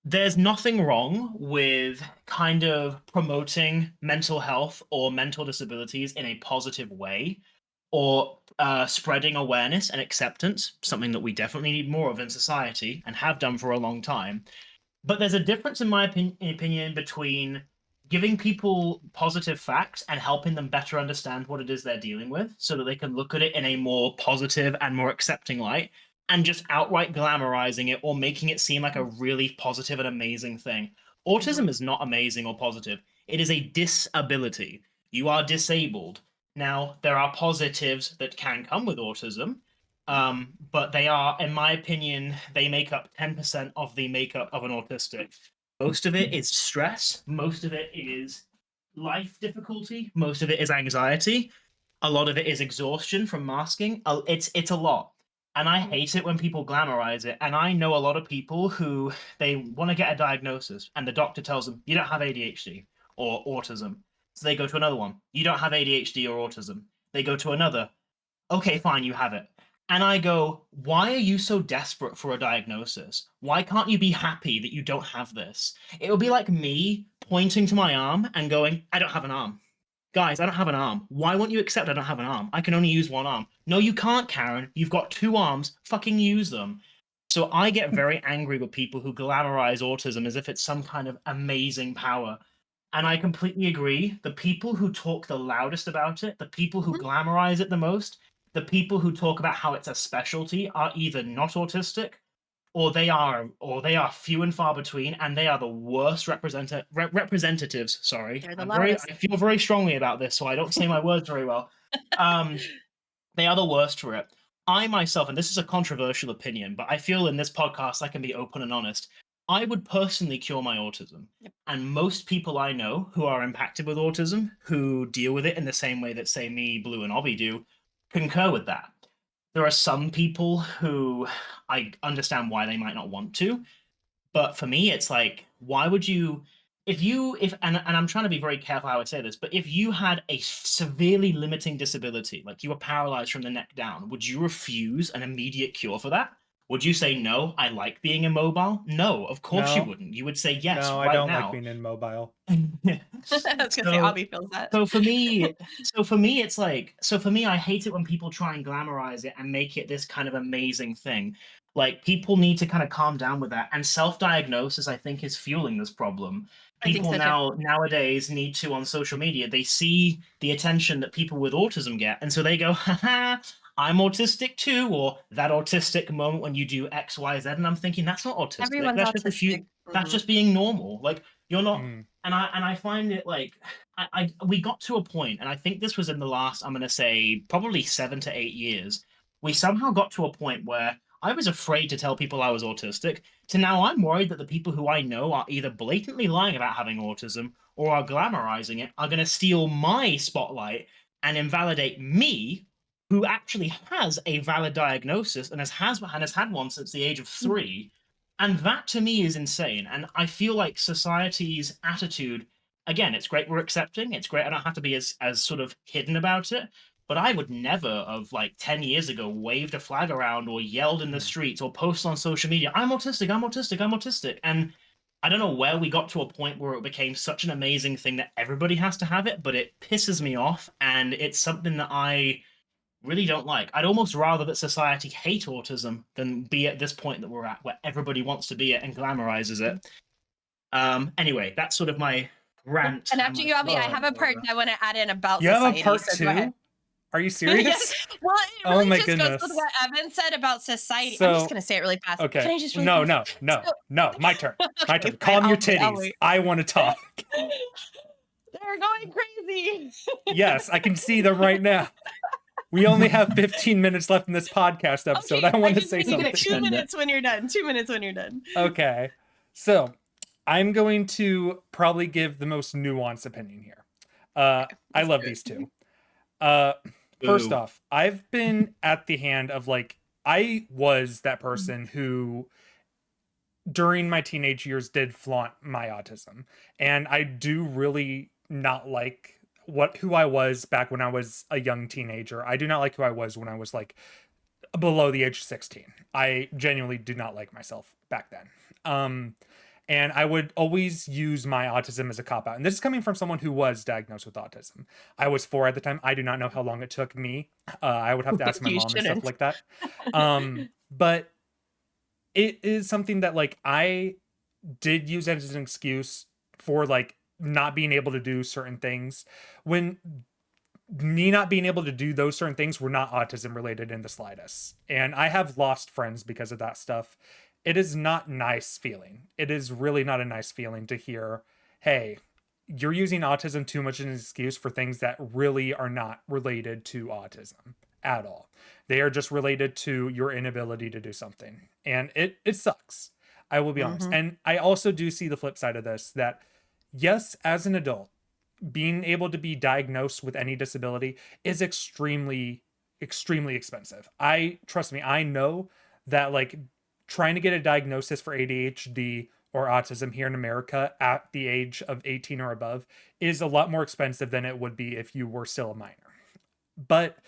There's nothing wrong with kind of promoting mental health or mental disabilities in a positive way, or spreading awareness and acceptance, something that we definitely need more of in society and have done for a long time. But there's a difference, in my opinion, between giving people positive facts and helping them better understand what it is they're dealing with so that they can look at it in a more positive and more accepting light, and just outright glamorizing it or making it seem like a really positive and amazing thing. Autism is not amazing or positive. It is a disability. You are disabled. Now, there are positives that can come with autism, but they are, in my opinion, they make up 10% of the makeup of an autistic. Most of it is stress. Most of it is life difficulty. Most of it is anxiety. A lot of it is exhaustion from masking. It's a lot. And I hate it when people glamorize it. And I know a lot of people who they want to get a diagnosis and the doctor tells them, you don't have ADHD or autism. So they go to another one. You don't have ADHD or autism. They go to another. Okay, fine, you have it. And I go, why are you so desperate for a diagnosis? Why can't you be happy that you don't have this? It would be like me pointing to my arm and going, I don't have an arm. Guys, I don't have an arm. Why won't you accept I don't have an arm? I can only use one arm. No, you can't, Karen. You've got two arms. Fucking use them. So I get very angry with people who glamorize autism as if it's some kind of amazing power. And I completely agree. The people who talk the loudest about it, the people who glamorize it the most, the people who talk about how it's a specialty are either not autistic or they are few and far between, and they are the worst representatives. Sorry, I feel very strongly about this, so I don't say my words very well. They are the worst for it. I myself, and this is a controversial opinion, but I feel in this podcast I can be open and honest. I would personally cure my autism. Yep. And most people I know who are impacted with autism, who deal with it in the same way that, say, me, Blue, and Obby do, concur with that. There are some people who I understand why they might not want to, but for me, it's like, why would you, and I'm trying to be very careful how I say this, but if you had a severely limiting disability, like you were paralyzed from the neck down, would you refuse an immediate cure for that? Would you say, no, I like being immobile? No, of course you wouldn't. You would say yes right now. No, I don't like being immobile. I was gonna say Obby feels that. So for me, it's like, I hate it when people try and glamorize it and make it this kind of amazing thing. Like, people need to kind of calm down with that. And self-diagnosis, I think, is fueling this problem. People nowadays need to, on social media, they see the attention that people with autism get, and so they go, haha, I'm autistic too, or that autistic moment when you do X, Y, Z, and I'm thinking that's not autistic. Everyone's that's autistic. That's just being normal. Like, you're not. And I find it like we got to a point, and I think this was in the last, I'm going to say, probably 7 to 8 years. We somehow got to a point where I was afraid to tell people I was autistic, to now I'm worried that the people who I know are either blatantly lying about having autism or are glamorizing it, are going to steal my spotlight and invalidate me, who actually has a valid diagnosis and has had one since the age of 3. And that to me is insane. And I feel like society's attitude, again, it's great we're accepting. It's great I don't have to be as sort of hidden about it. But I would never of like 10 years ago waved a flag around or yelled in the streets or posted on social media, I'm autistic, I'm autistic, I'm autistic. And I don't know where we got to a point where it became such an amazing thing that everybody has to have it, but it pisses me off. And it's something that I really don't like. I'd almost rather that society hate autism than be at this point that we're at, where everybody wants to be it and glamorizes it. Anyway, that's sort of my rant. And after you, Obby, I have a part I want to add in about you society. You have a part too? Are you serious? Yes. Well, it really just goes with what Evan said about society. I'm just going to say it really fast. Okay. Can I just No, my turn. My turn. Calm your titties. I want to talk. They're going crazy. Yes, I can see them right now. We only have 15 minutes left in this podcast episode. Okay, I want to say something. 2 minutes when you're done. 2 minutes when you're done. Okay. So I'm going to probably give the most nuanced opinion here. I love these two. First off, I've been at the hand of like, I was that person who during my teenage years did flaunt my autism. And I do really not like who I was back when I was a young teenager. I do not like who I was when I was like below the age of 16. I genuinely do not like myself back then. And I would always use my autism as a cop-out. And this is coming from someone who was diagnosed with autism. I was 4 at the time. I do not know how long it took me. I would have to ask my mom and stuff like that. But it is something that like I did use as an excuse for like not being able to do certain things, when me not being able to do those certain things were not autism related in the slightest. And I have lost friends because of that stuff. It is not nice feeling. It is really not a nice feeling to hear, hey, you're using autism too much as an excuse for things that really are not related to autism at all. They are just related to your inability to do something. And it sucks. I will be honest. And I also do see the flip side of this, that yes, as an adult, being able to be diagnosed with any disability is extremely expensive. Trust me, I know that like trying to get a diagnosis for ADHD or autism here in America at the age of 18 or above is a lot more expensive than it would be if you were still a minor. But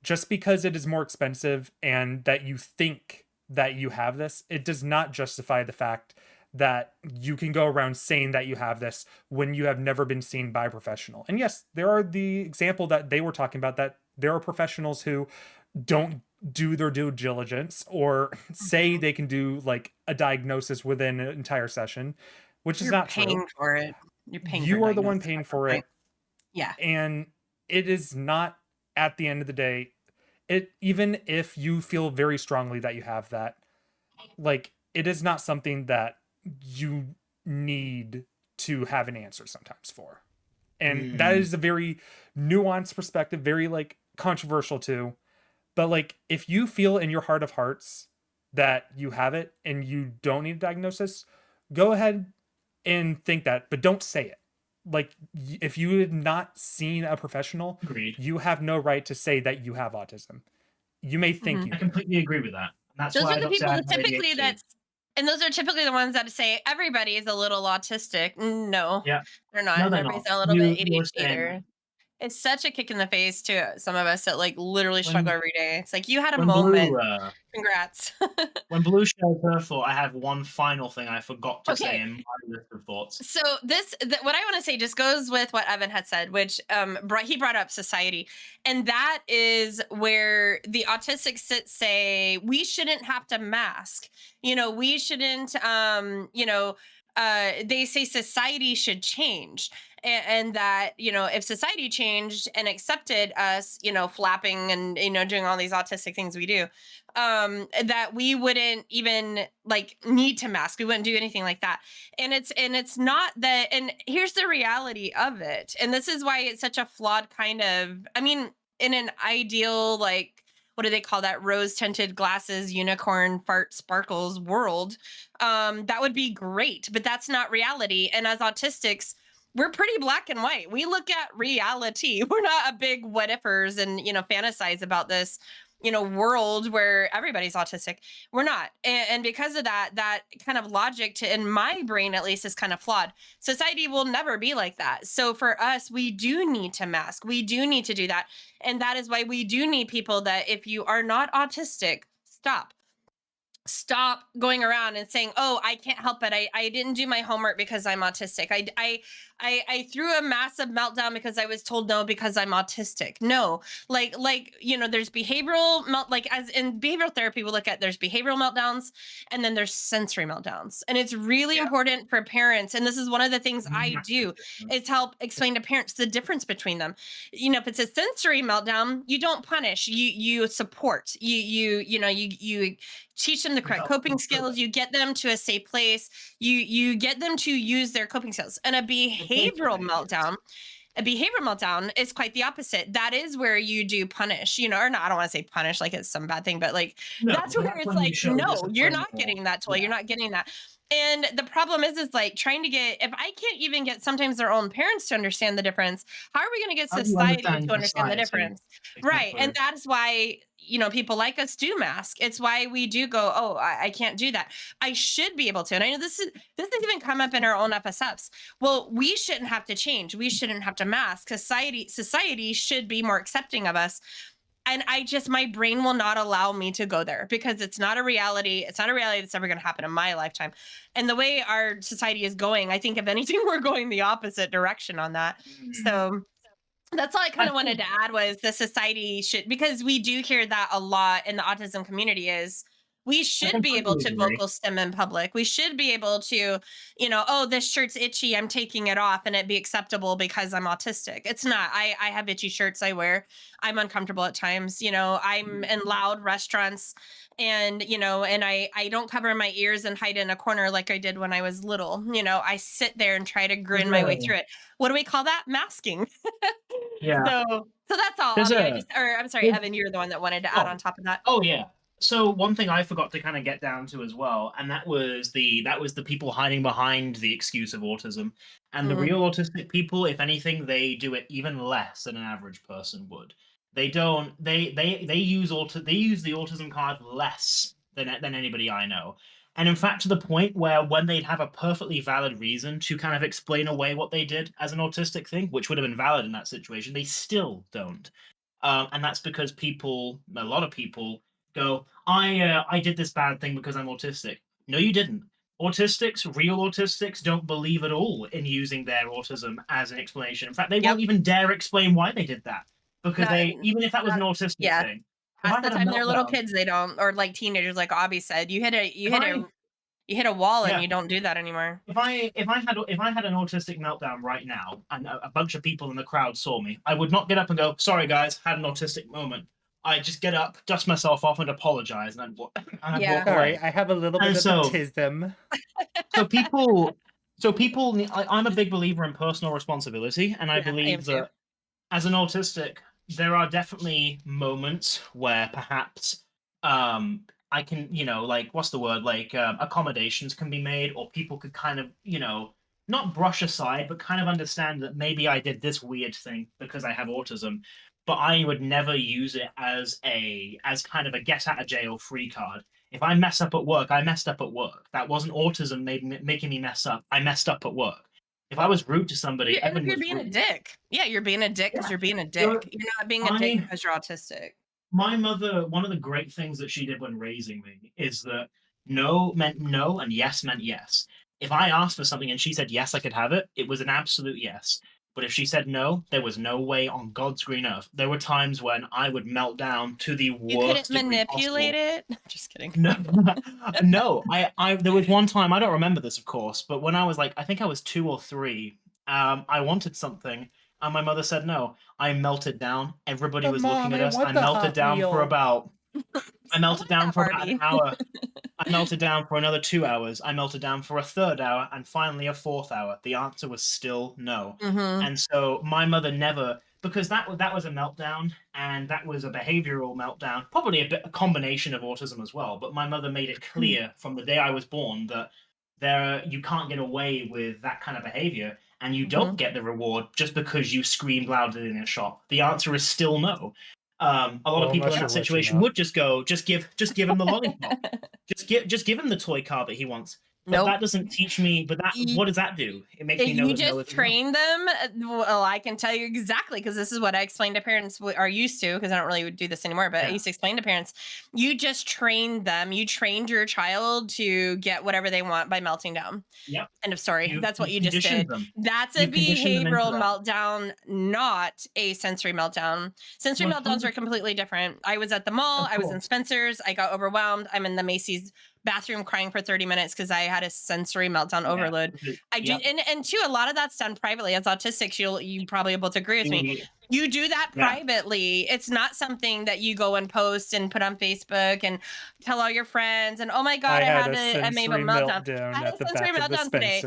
just because it is more expensive and that you think that you have this, it does not justify the fact that you can go around saying that you have this when you have never been seen by a professional. And yes, there are the example that they were talking about, that there are professionals who don't do their due diligence or say they can do like a diagnosis within an entire session, which is not paying true. For it. You're paying you for are the one paying for it. Yeah. And it is not, at the end of the day, it, even if you feel very strongly that you have that, like, it is not something that you need to have an answer sometimes for. And that is a very nuanced perspective, very like controversial too. But like, if you feel in your heart of hearts that you have it and you don't need a diagnosis, go ahead and think that, but don't say it. Like, if you had not seen a professional, Agreed. You have no right to say that you have autism. You may think you I completely agree with that. That's those why are the people that typically ADHD. and those are typically the ones that say everybody is a little autistic. No, Yeah, they're not. no, And they're everybody's not. a little bit You were ADHD saying either. It's such a kick in the face to some of us that like literally struggle every day. It's like, you had a when moment. Blue, Congrats. when Blue shared her thought, I have one final thing I forgot to say Okay. in my list of thoughts. So what I want to say just goes with what Evan had said, which he brought up society, and that is where the autistics say we shouldn't have to mask. We shouldn't. They say society should change. And that, if society changed and accepted us, flapping and, doing all these autistic things we do, that we wouldn't even like need to mask. We wouldn't do anything like that. And it's not that. And here's the reality of it. And this is why it's such a flawed kind of, I mean, in an ideal, like, what do they call that? Rose tinted glasses, unicorn fart sparkles world. That would be great, but that's not reality. And as autistics, we're pretty black and white. We look at reality. We're not a big what ifers and, fantasize about this, world where everybody's autistic. We're not. And because of that kind of logic in my brain, at least, is kind of flawed. Society will never be like that. So for us, we do need to mask. We do need to do that. And that is why we do need people that, if you are not autistic, stop going around and saying, oh, I can't help it. I didn't do my homework because I'm autistic. I threw a massive meltdown because I was told no because I'm autistic. No, like, there's behavioral as in behavioral therapy, we look at, there's behavioral meltdowns and then there's sensory meltdowns. And it's really important for parents. And this is one of the things I do, is help explain to parents the difference between them. If it's a sensory meltdown, you don't punish, you support, you teach them the correct coping skills. You get them to a safe place. You get them to use their coping skills. And a behavioral meltdown is quite the opposite. That is where you do punish, or not, I don't want to say punish like it's some bad thing, but like, that's where it's like, no, you're not getting that toy. You're not getting that. And the problem is like trying to get, if I can't even get sometimes their own parents to understand the difference, how are we going to get society to understand the difference? Exactly. Right. And that is why, people like us do mask. It's why we do go, oh, I can't do that. I should be able to. And I know this has even come up in our own FSFs. Well, we shouldn't have to change. We shouldn't have to mask. Society should be more accepting of us. And my brain will not allow me to go there, because it's not a reality. It's not a reality that's ever going to happen in my lifetime. And the way our society is going, I think if anything, we're going the opposite direction on that. So that's all I kind of wanted to add, was the society should, because we do hear that a lot in the autism community, is We should be able to vocal stim in public. We should be able to, oh, this shirt's itchy, I'm taking it off, and it be acceptable because I'm autistic. It's not. I have itchy shirts I wear. I'm uncomfortable at times. I'm in loud restaurants, and I don't cover my ears and hide in a corner like I did when I was little. I sit there and try to grin my way through it. What do we call that? Masking. Yeah. So that's all, Obby. I'm sorry, Evan, you're the one that wanted to add on top of that. Oh yeah. So one thing I forgot to kind of get down to as well, and that was the people hiding behind the excuse of autism. And the real autistic people, if anything, they do it even less than an average person would. They don't. They use the autism card less than anybody I know. And in fact, to the point where when they'd have a perfectly valid reason to kind of explain away what they did as an autistic thing, which would have been valid in that situation, they still don't. And that's because a lot of people go, I did this bad thing because I'm autistic. No, you didn't. Real autistics, don't believe at all in using their autism as an explanation. In fact, they won't even dare explain why they did that, because even if that was an autistic thing, half the time they're little kids, they don't, or like teenagers, like Obby said, you hit a wall and you don't do that anymore. If I had an autistic meltdown right now and a bunch of people in the crowd saw me, I would not get up and go, "Sorry guys, had an autistic moment." I just get up, dust myself off, and apologize, and I'd walk away. I have a little bit of autism. So people, I'm a big believer in personal responsibility, and I believe that as an autistic, there are definitely moments where perhaps I can, what's the word? Accommodations can be made, or people could kind of, not brush aside, but kind of understand that maybe I did this weird thing because I have autism, but I would never use it as kind of a get out of jail free card. If I mess up at work, I messed up at work. That wasn't autism making me mess up. I messed up at work. If I was rude to somebody, you're being a dick. Yeah, you're being a dick because you're being a dick. You're not being a dick because you're autistic. My mother, one of the great things that she did when raising me is that no meant no and yes meant yes. If I asked for something and she said yes, I could have it, it was an absolute yes. But if she said no, there was no way on God's green earth. There were times when I would melt down to the worst. You couldn't manipulate it? Just kidding. No, no. There was one time, I don't remember this, of course, but when I was I think I was 2 or 3, I wanted something, and my mother said no. I melted down. Everybody was looking at us. I melted down for about an hour. I melted down for another 2 hours. I melted down for a third hour, and finally a fourth hour. The answer was still no. And so my mother never, because that was a meltdown, and that was a behavioral meltdown, probably a combination of autism as well. But my mother made it clear from the day I was born that you can't get away with that kind of behavior, and you don't get the reward just because you screamed loudly in a shop. The answer is still no. A lot of people in that situation would just go, just give him the lollipop, just give him the toy car that he wants. But that doesn't teach me. But what does that do? It makes me know. You just train them. Well, I can tell you exactly, because this is what I explain to parents, are used to, because I don't really do this anymore. But I used to explain to parents, you just trained them. You trained your child to get whatever they want by melting down. Yep. End of story. That's what you just did. That's a behavioral meltdown, not a sensory meltdown. Sensory meltdowns are completely different. I was at the mall. I was in Spencer's. I got overwhelmed. I'm in the Macy's bathroom crying for 30 minutes because I had a sensory meltdown overload. I do, and too, a lot of that's done privately. As autistics, you probably both agree with me. You do that privately. It's not something that you go and post and put on Facebook and tell all your friends. And oh my God, I had a meltdown. I had a sensory meltdown today.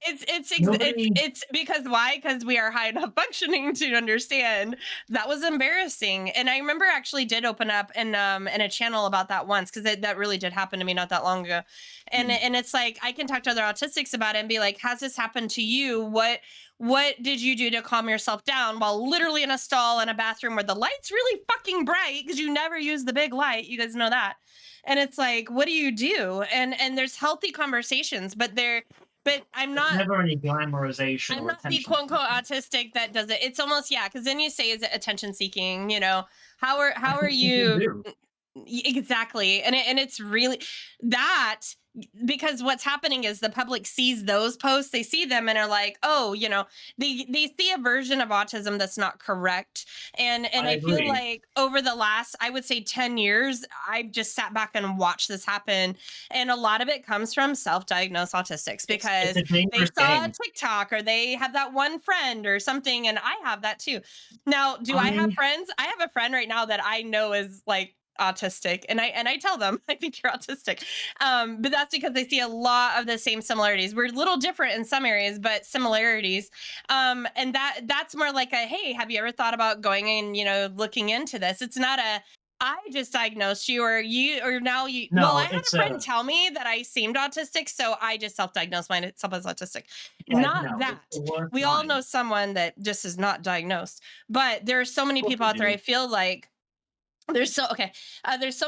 It's because why? Because we are high enough functioning to understand that was embarrassing. And I remember actually did open up in a channel about that once, because that really did happen to me not that long ago. And and it's like, I can talk to other autistics about it and be like, has this happened to you? What did you do to calm yourself down while literally in a stall in a bathroom where the light's really fucking bright, because you never use the big light. You guys know that. And it's like, what do you do? And there's healthy conversations, but I'm not. There's never any glamorization. I'm not the quote unquote autistic that does it. It's almost, because then you say, is it attention seeking? How are you? Exactly. And it's really that, because what's happening is the public sees those posts, they see them and are like, oh, they see a version of autism that's not correct. And I I feel agree. like over the last, I would say 10 years, I've just sat back and watched this happen. And a lot of it comes from self-diagnosed autistics It's because a they dangerous saw a game. TikTok or they have that one friend or something. And I have that too. Now, do I have I friends? I have a friend right now that I know is like autistic, and I tell them I think you're autistic, but that's because they see a lot of the same similarities. We're a little different in some areas, but similarities. And that's more like a, hey, have you ever thought about going and looking into this? It's not a, I just diagnosed you, or you, or now you. Well, I No, had it's a friend tell me that I seemed autistic, so I just self-diagnosed myself as autistic. yeah, Not no, it's that. the worst We all line. know someone that just is not diagnosed, but there are so Of many course people we out there. do. I feel like there's so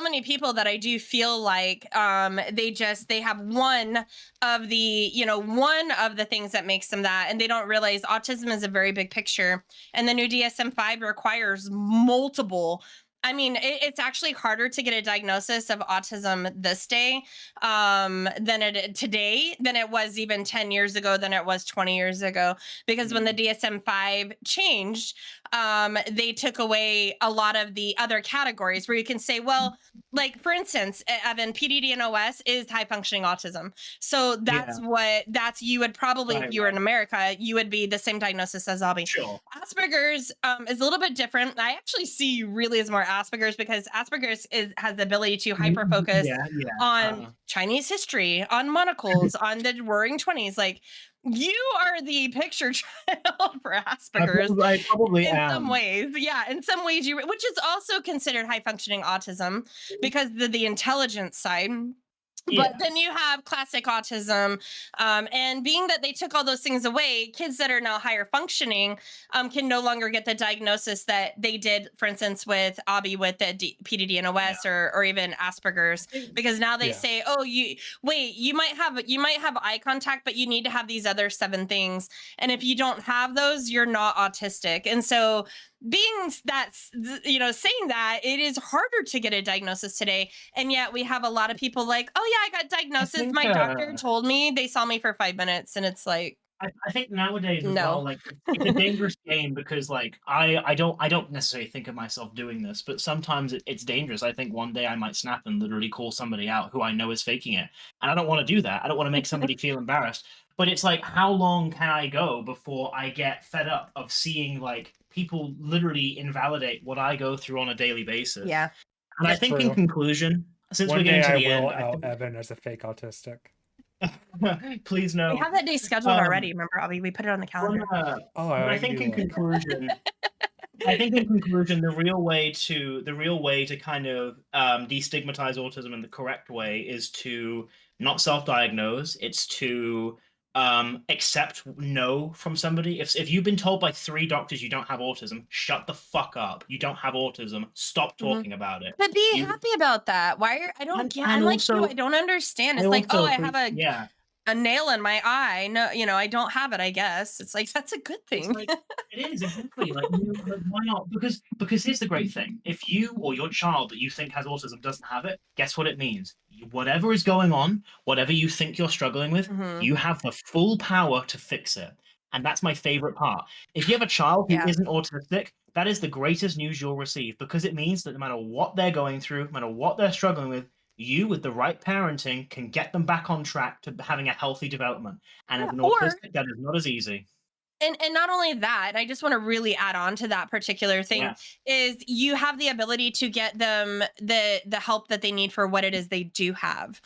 many people that I do feel like they have one of the things that makes them that, and they don't realize autism is a very big picture, and the new DSM-5 requires multiple. I mean, it's actually harder to get a diagnosis of autism this day than it was even 10 years ago, than it was 20 years ago, because when the DSM-5 changed, they took away a lot of the other categories where you can say, well, like for instance, Evan, PDD and OS is high functioning autism. So Yeah, you would probably, if right, you were in right. America, you would be the same diagnosis as Obby. Sure. Asperger's is a little bit different. I actually see you really as more Asperger's, because Asperger's has the ability to hyper focus Yeah, yeah. on Chinese history, on monocles, on the Roaring Twenties. Like, you are the picture child for Asperger's I probably in some am. ways. Yeah, in some ways, which is also considered high functioning autism because the intelligence side. But Yeah. then you have classic autism, and being that they took all those things away, kids that are now higher functioning can no longer get the diagnosis that they did, for instance, with Obby with the PDD and Yeah. OS, or even Asperger's, because now they say, oh, you might have eye contact, but you need to have these other 7 things, and if you don't have those, you're not autistic. And so being that's saying that, it is harder to get a diagnosis today, and yet we have a lot of people like, oh yeah, I got I diagnosis, think my doctor told me, they saw me for 5 minutes, and it's like, I think nowadays as well, no. like it's a dangerous game because like I don't necessarily think of myself doing this, but sometimes it's dangerous. I think one day I might snap and literally call somebody out who I know is faking it, and I don't want to do that. I don't want to make somebody feel embarrassed. But it's like, how long can I go before I get fed up of seeing like people literally invalidate what I go through on a daily basis? Yeah. And I It's think in true. conclusion, since we're One getting day to I the will end, I out think Evan as a fake autistic. please We no. have that day scheduled already. Remember, Obby? We put it on the One, calendar. Oh, but I I can think do in that. conclusion, the real way to kind of destigmatize autism in the correct way is to not self-diagnose. It's to accept no from somebody. If you've been told by 3 doctors you don't have autism, shut the fuck up. You don't have autism. Stop Hmm. talking about it. But be You happy about that. I don't get, and I'm like you, also I don't understand. I It's like, oh, also I have think yeah. a nail in my eye. No, I don't have it, I guess. It's like, that's a good It's thing. like it is exactly like like why not? Because here's the great thing: if you or your child that you think has autism doesn't have it, guess what it means? Whatever is going on, whatever you think you're struggling with, Hmm. you have the full power to fix it. And that's my favorite part. If you have a child who Yeah. isn't autistic, that is the greatest news you'll receive because it means that no matter what they're going through, no matter what they're struggling with, you, with the right parenting, can get them back on track to having a healthy development. And as Yeah. an Or autistic, that is not as easy. and not only that, I just want to really add on to that particular thing, Yeah. is you have the ability to get them the help that they need for what it is they do have,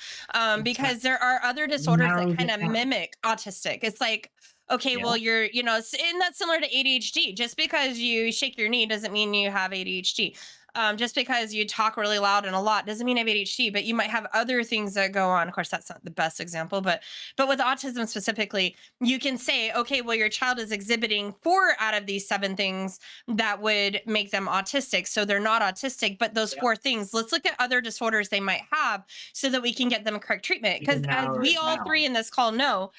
because Exactly. there are other It disorders that narrows kind it of down. mimic autistic. It's like, okay, Yeah. well, and that's similar to ADHD. Just because you shake your knee doesn't mean you have ADHD. Just because you talk really loud and a lot doesn't mean you have ADHD, but you might have other things that go on. Of course, that's not the best example, but with autism specifically, you can say, okay, well, your child is exhibiting 4 out of these 7 things that would make them autistic. So they're not autistic, but those Yeah. 4 things, let's look at other disorders they might have so that we can get them correct treatment. You Because can as narrow we it all 3 down. in this call know,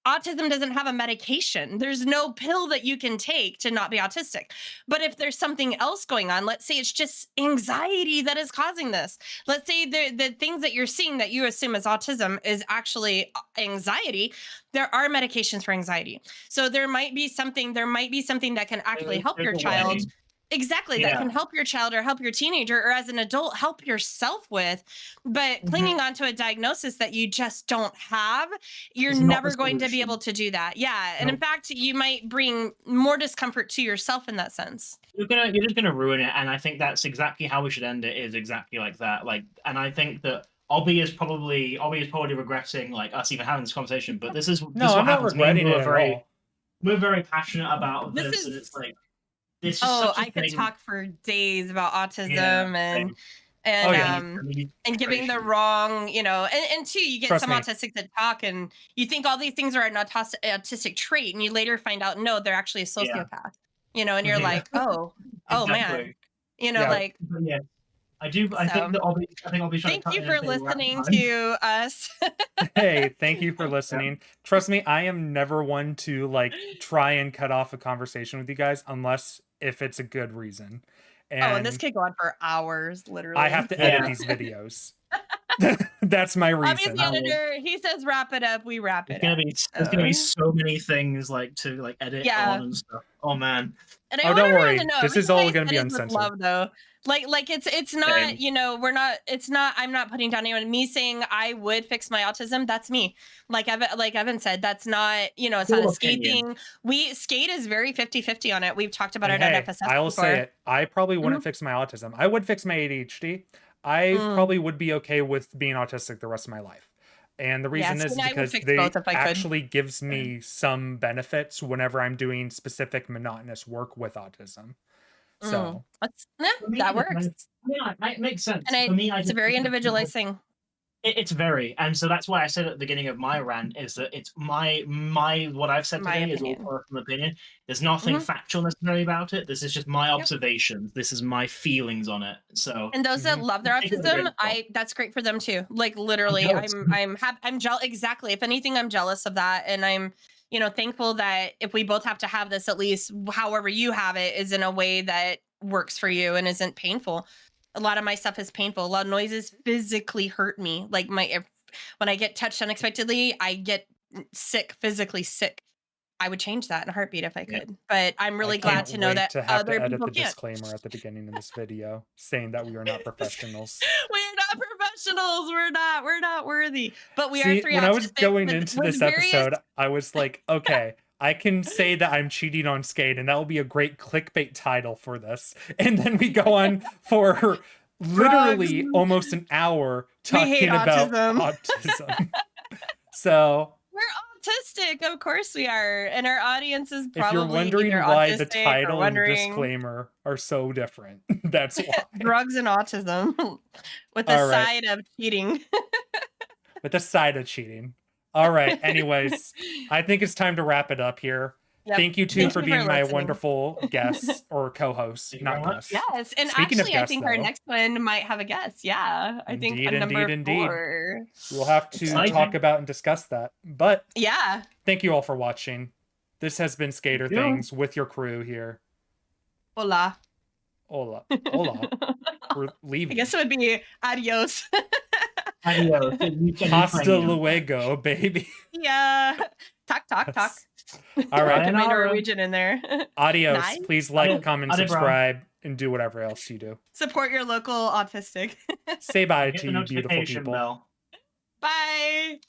autism doesn't have a medication. There's no pill that you can take to not be autistic. But if there's something else going on, let's say it's just anxiety that is causing this. Let's say the things that you're seeing that you assume as autism is actually anxiety. There are medications for anxiety. So there might be something that can actually help your child. Exactly, that can help your child or help your teenager, or as an adult, help yourself with. But clinging onto a diagnosis that you just don't have, you're never going to be able to do that. Yeah. And in fact, you might bring more discomfort to yourself in that sense. You're just gonna ruin it. And I think that's exactly how we should end it, is exactly like that. Like, and I think that Obby is probably regretting like us even having this conversation, but this is I'm not regretting it at all. We're very passionate about this, and it's like, I could talk for days about autism and giving the wrong, and too, you get some autistic that talk and you think all these things are an autistic trait, and you later find out, no, they're actually a sociopath, and you're like, oh man, like, I think that Obby's trying thank you for listening to us. Hey, thank you for listening. Trust me, I am never one to like try and cut off a conversation with you guys unless if it's a good reason. And this could go on for hours, literally. I have to edit these videos. That's my reason. Obviously, editor, he says wrap it up, we wrap it up. There's gonna be so many things like to like edit on and stuff. Oh man. And don't worry. This is all gonna be uncensored. Love, though. Like it's not, I'm not putting down anyone. Me saying I would fix my autism, that's me. Like Evan said, that's not, it's not a Skade thing. Skade is very 50-50 on it. We've talked about it at FSS I'll say it. I probably wouldn't fix my autism. I would fix my ADHD. I probably would be okay with being autistic the rest of my life. And the reason is because they actually gives me some benefits whenever I'm doing specific monotonous work with autism. So that works. It makes sense. And for me, it's a very individualized thing. It's very, and so that's why I said at the beginning of my rant is that it's my what I've said today is all personal opinion. There's nothing factual necessarily about it. This is just my observations. This is my feelings on it. So, and those that love their autism, that's great for them too. Like literally, I'm jealous. Exactly. If anything, I'm jealous of that, and I'm thankful that if we both have to have this, at least however you have it is in a way that works for you and isn't painful. A lot of my stuff is painful. A lot of noises physically hurt me. Like when I get touched unexpectedly, I get sick, physically sick. I would change that in a heartbeat if I could. But I'm really glad to know that other people can't. Disclaimer at the beginning of this video saying that we are not professionals. We're not professionals. We're not worthy. But we are three. When I was going into this episode, I was like, okay, I can say that I'm cheating on Skade, and that will be a great clickbait title for this. And then we go on for literally almost an hour talking about autism. So we're autistic, of course we are, and our audience is probably. If you're wondering why the title and the disclaimer are so different, that's why. Drugs and autism, with the side of cheating. With the side of cheating. All right. Anyways, I think it's time to wrap it up here. Yep. Thank you for being my wonderful guest or co-host, not guest. Yes, and speaking actually, guests, I think our next one might have a guest. Yeah, I think number 4. We'll have to talk about and discuss that. But thank you all for watching. This has been Skader Things with your crew here. Hola. Hola. We're leaving. I guess it would be adios. Adios. Hasta luego, baby. Yeah. Talk. All right. Get my Norwegian in there. Adios. Nice. Please like, comment, subscribe, and do whatever else you do. Support your local autistic. Say bye to you beautiful people. Bye.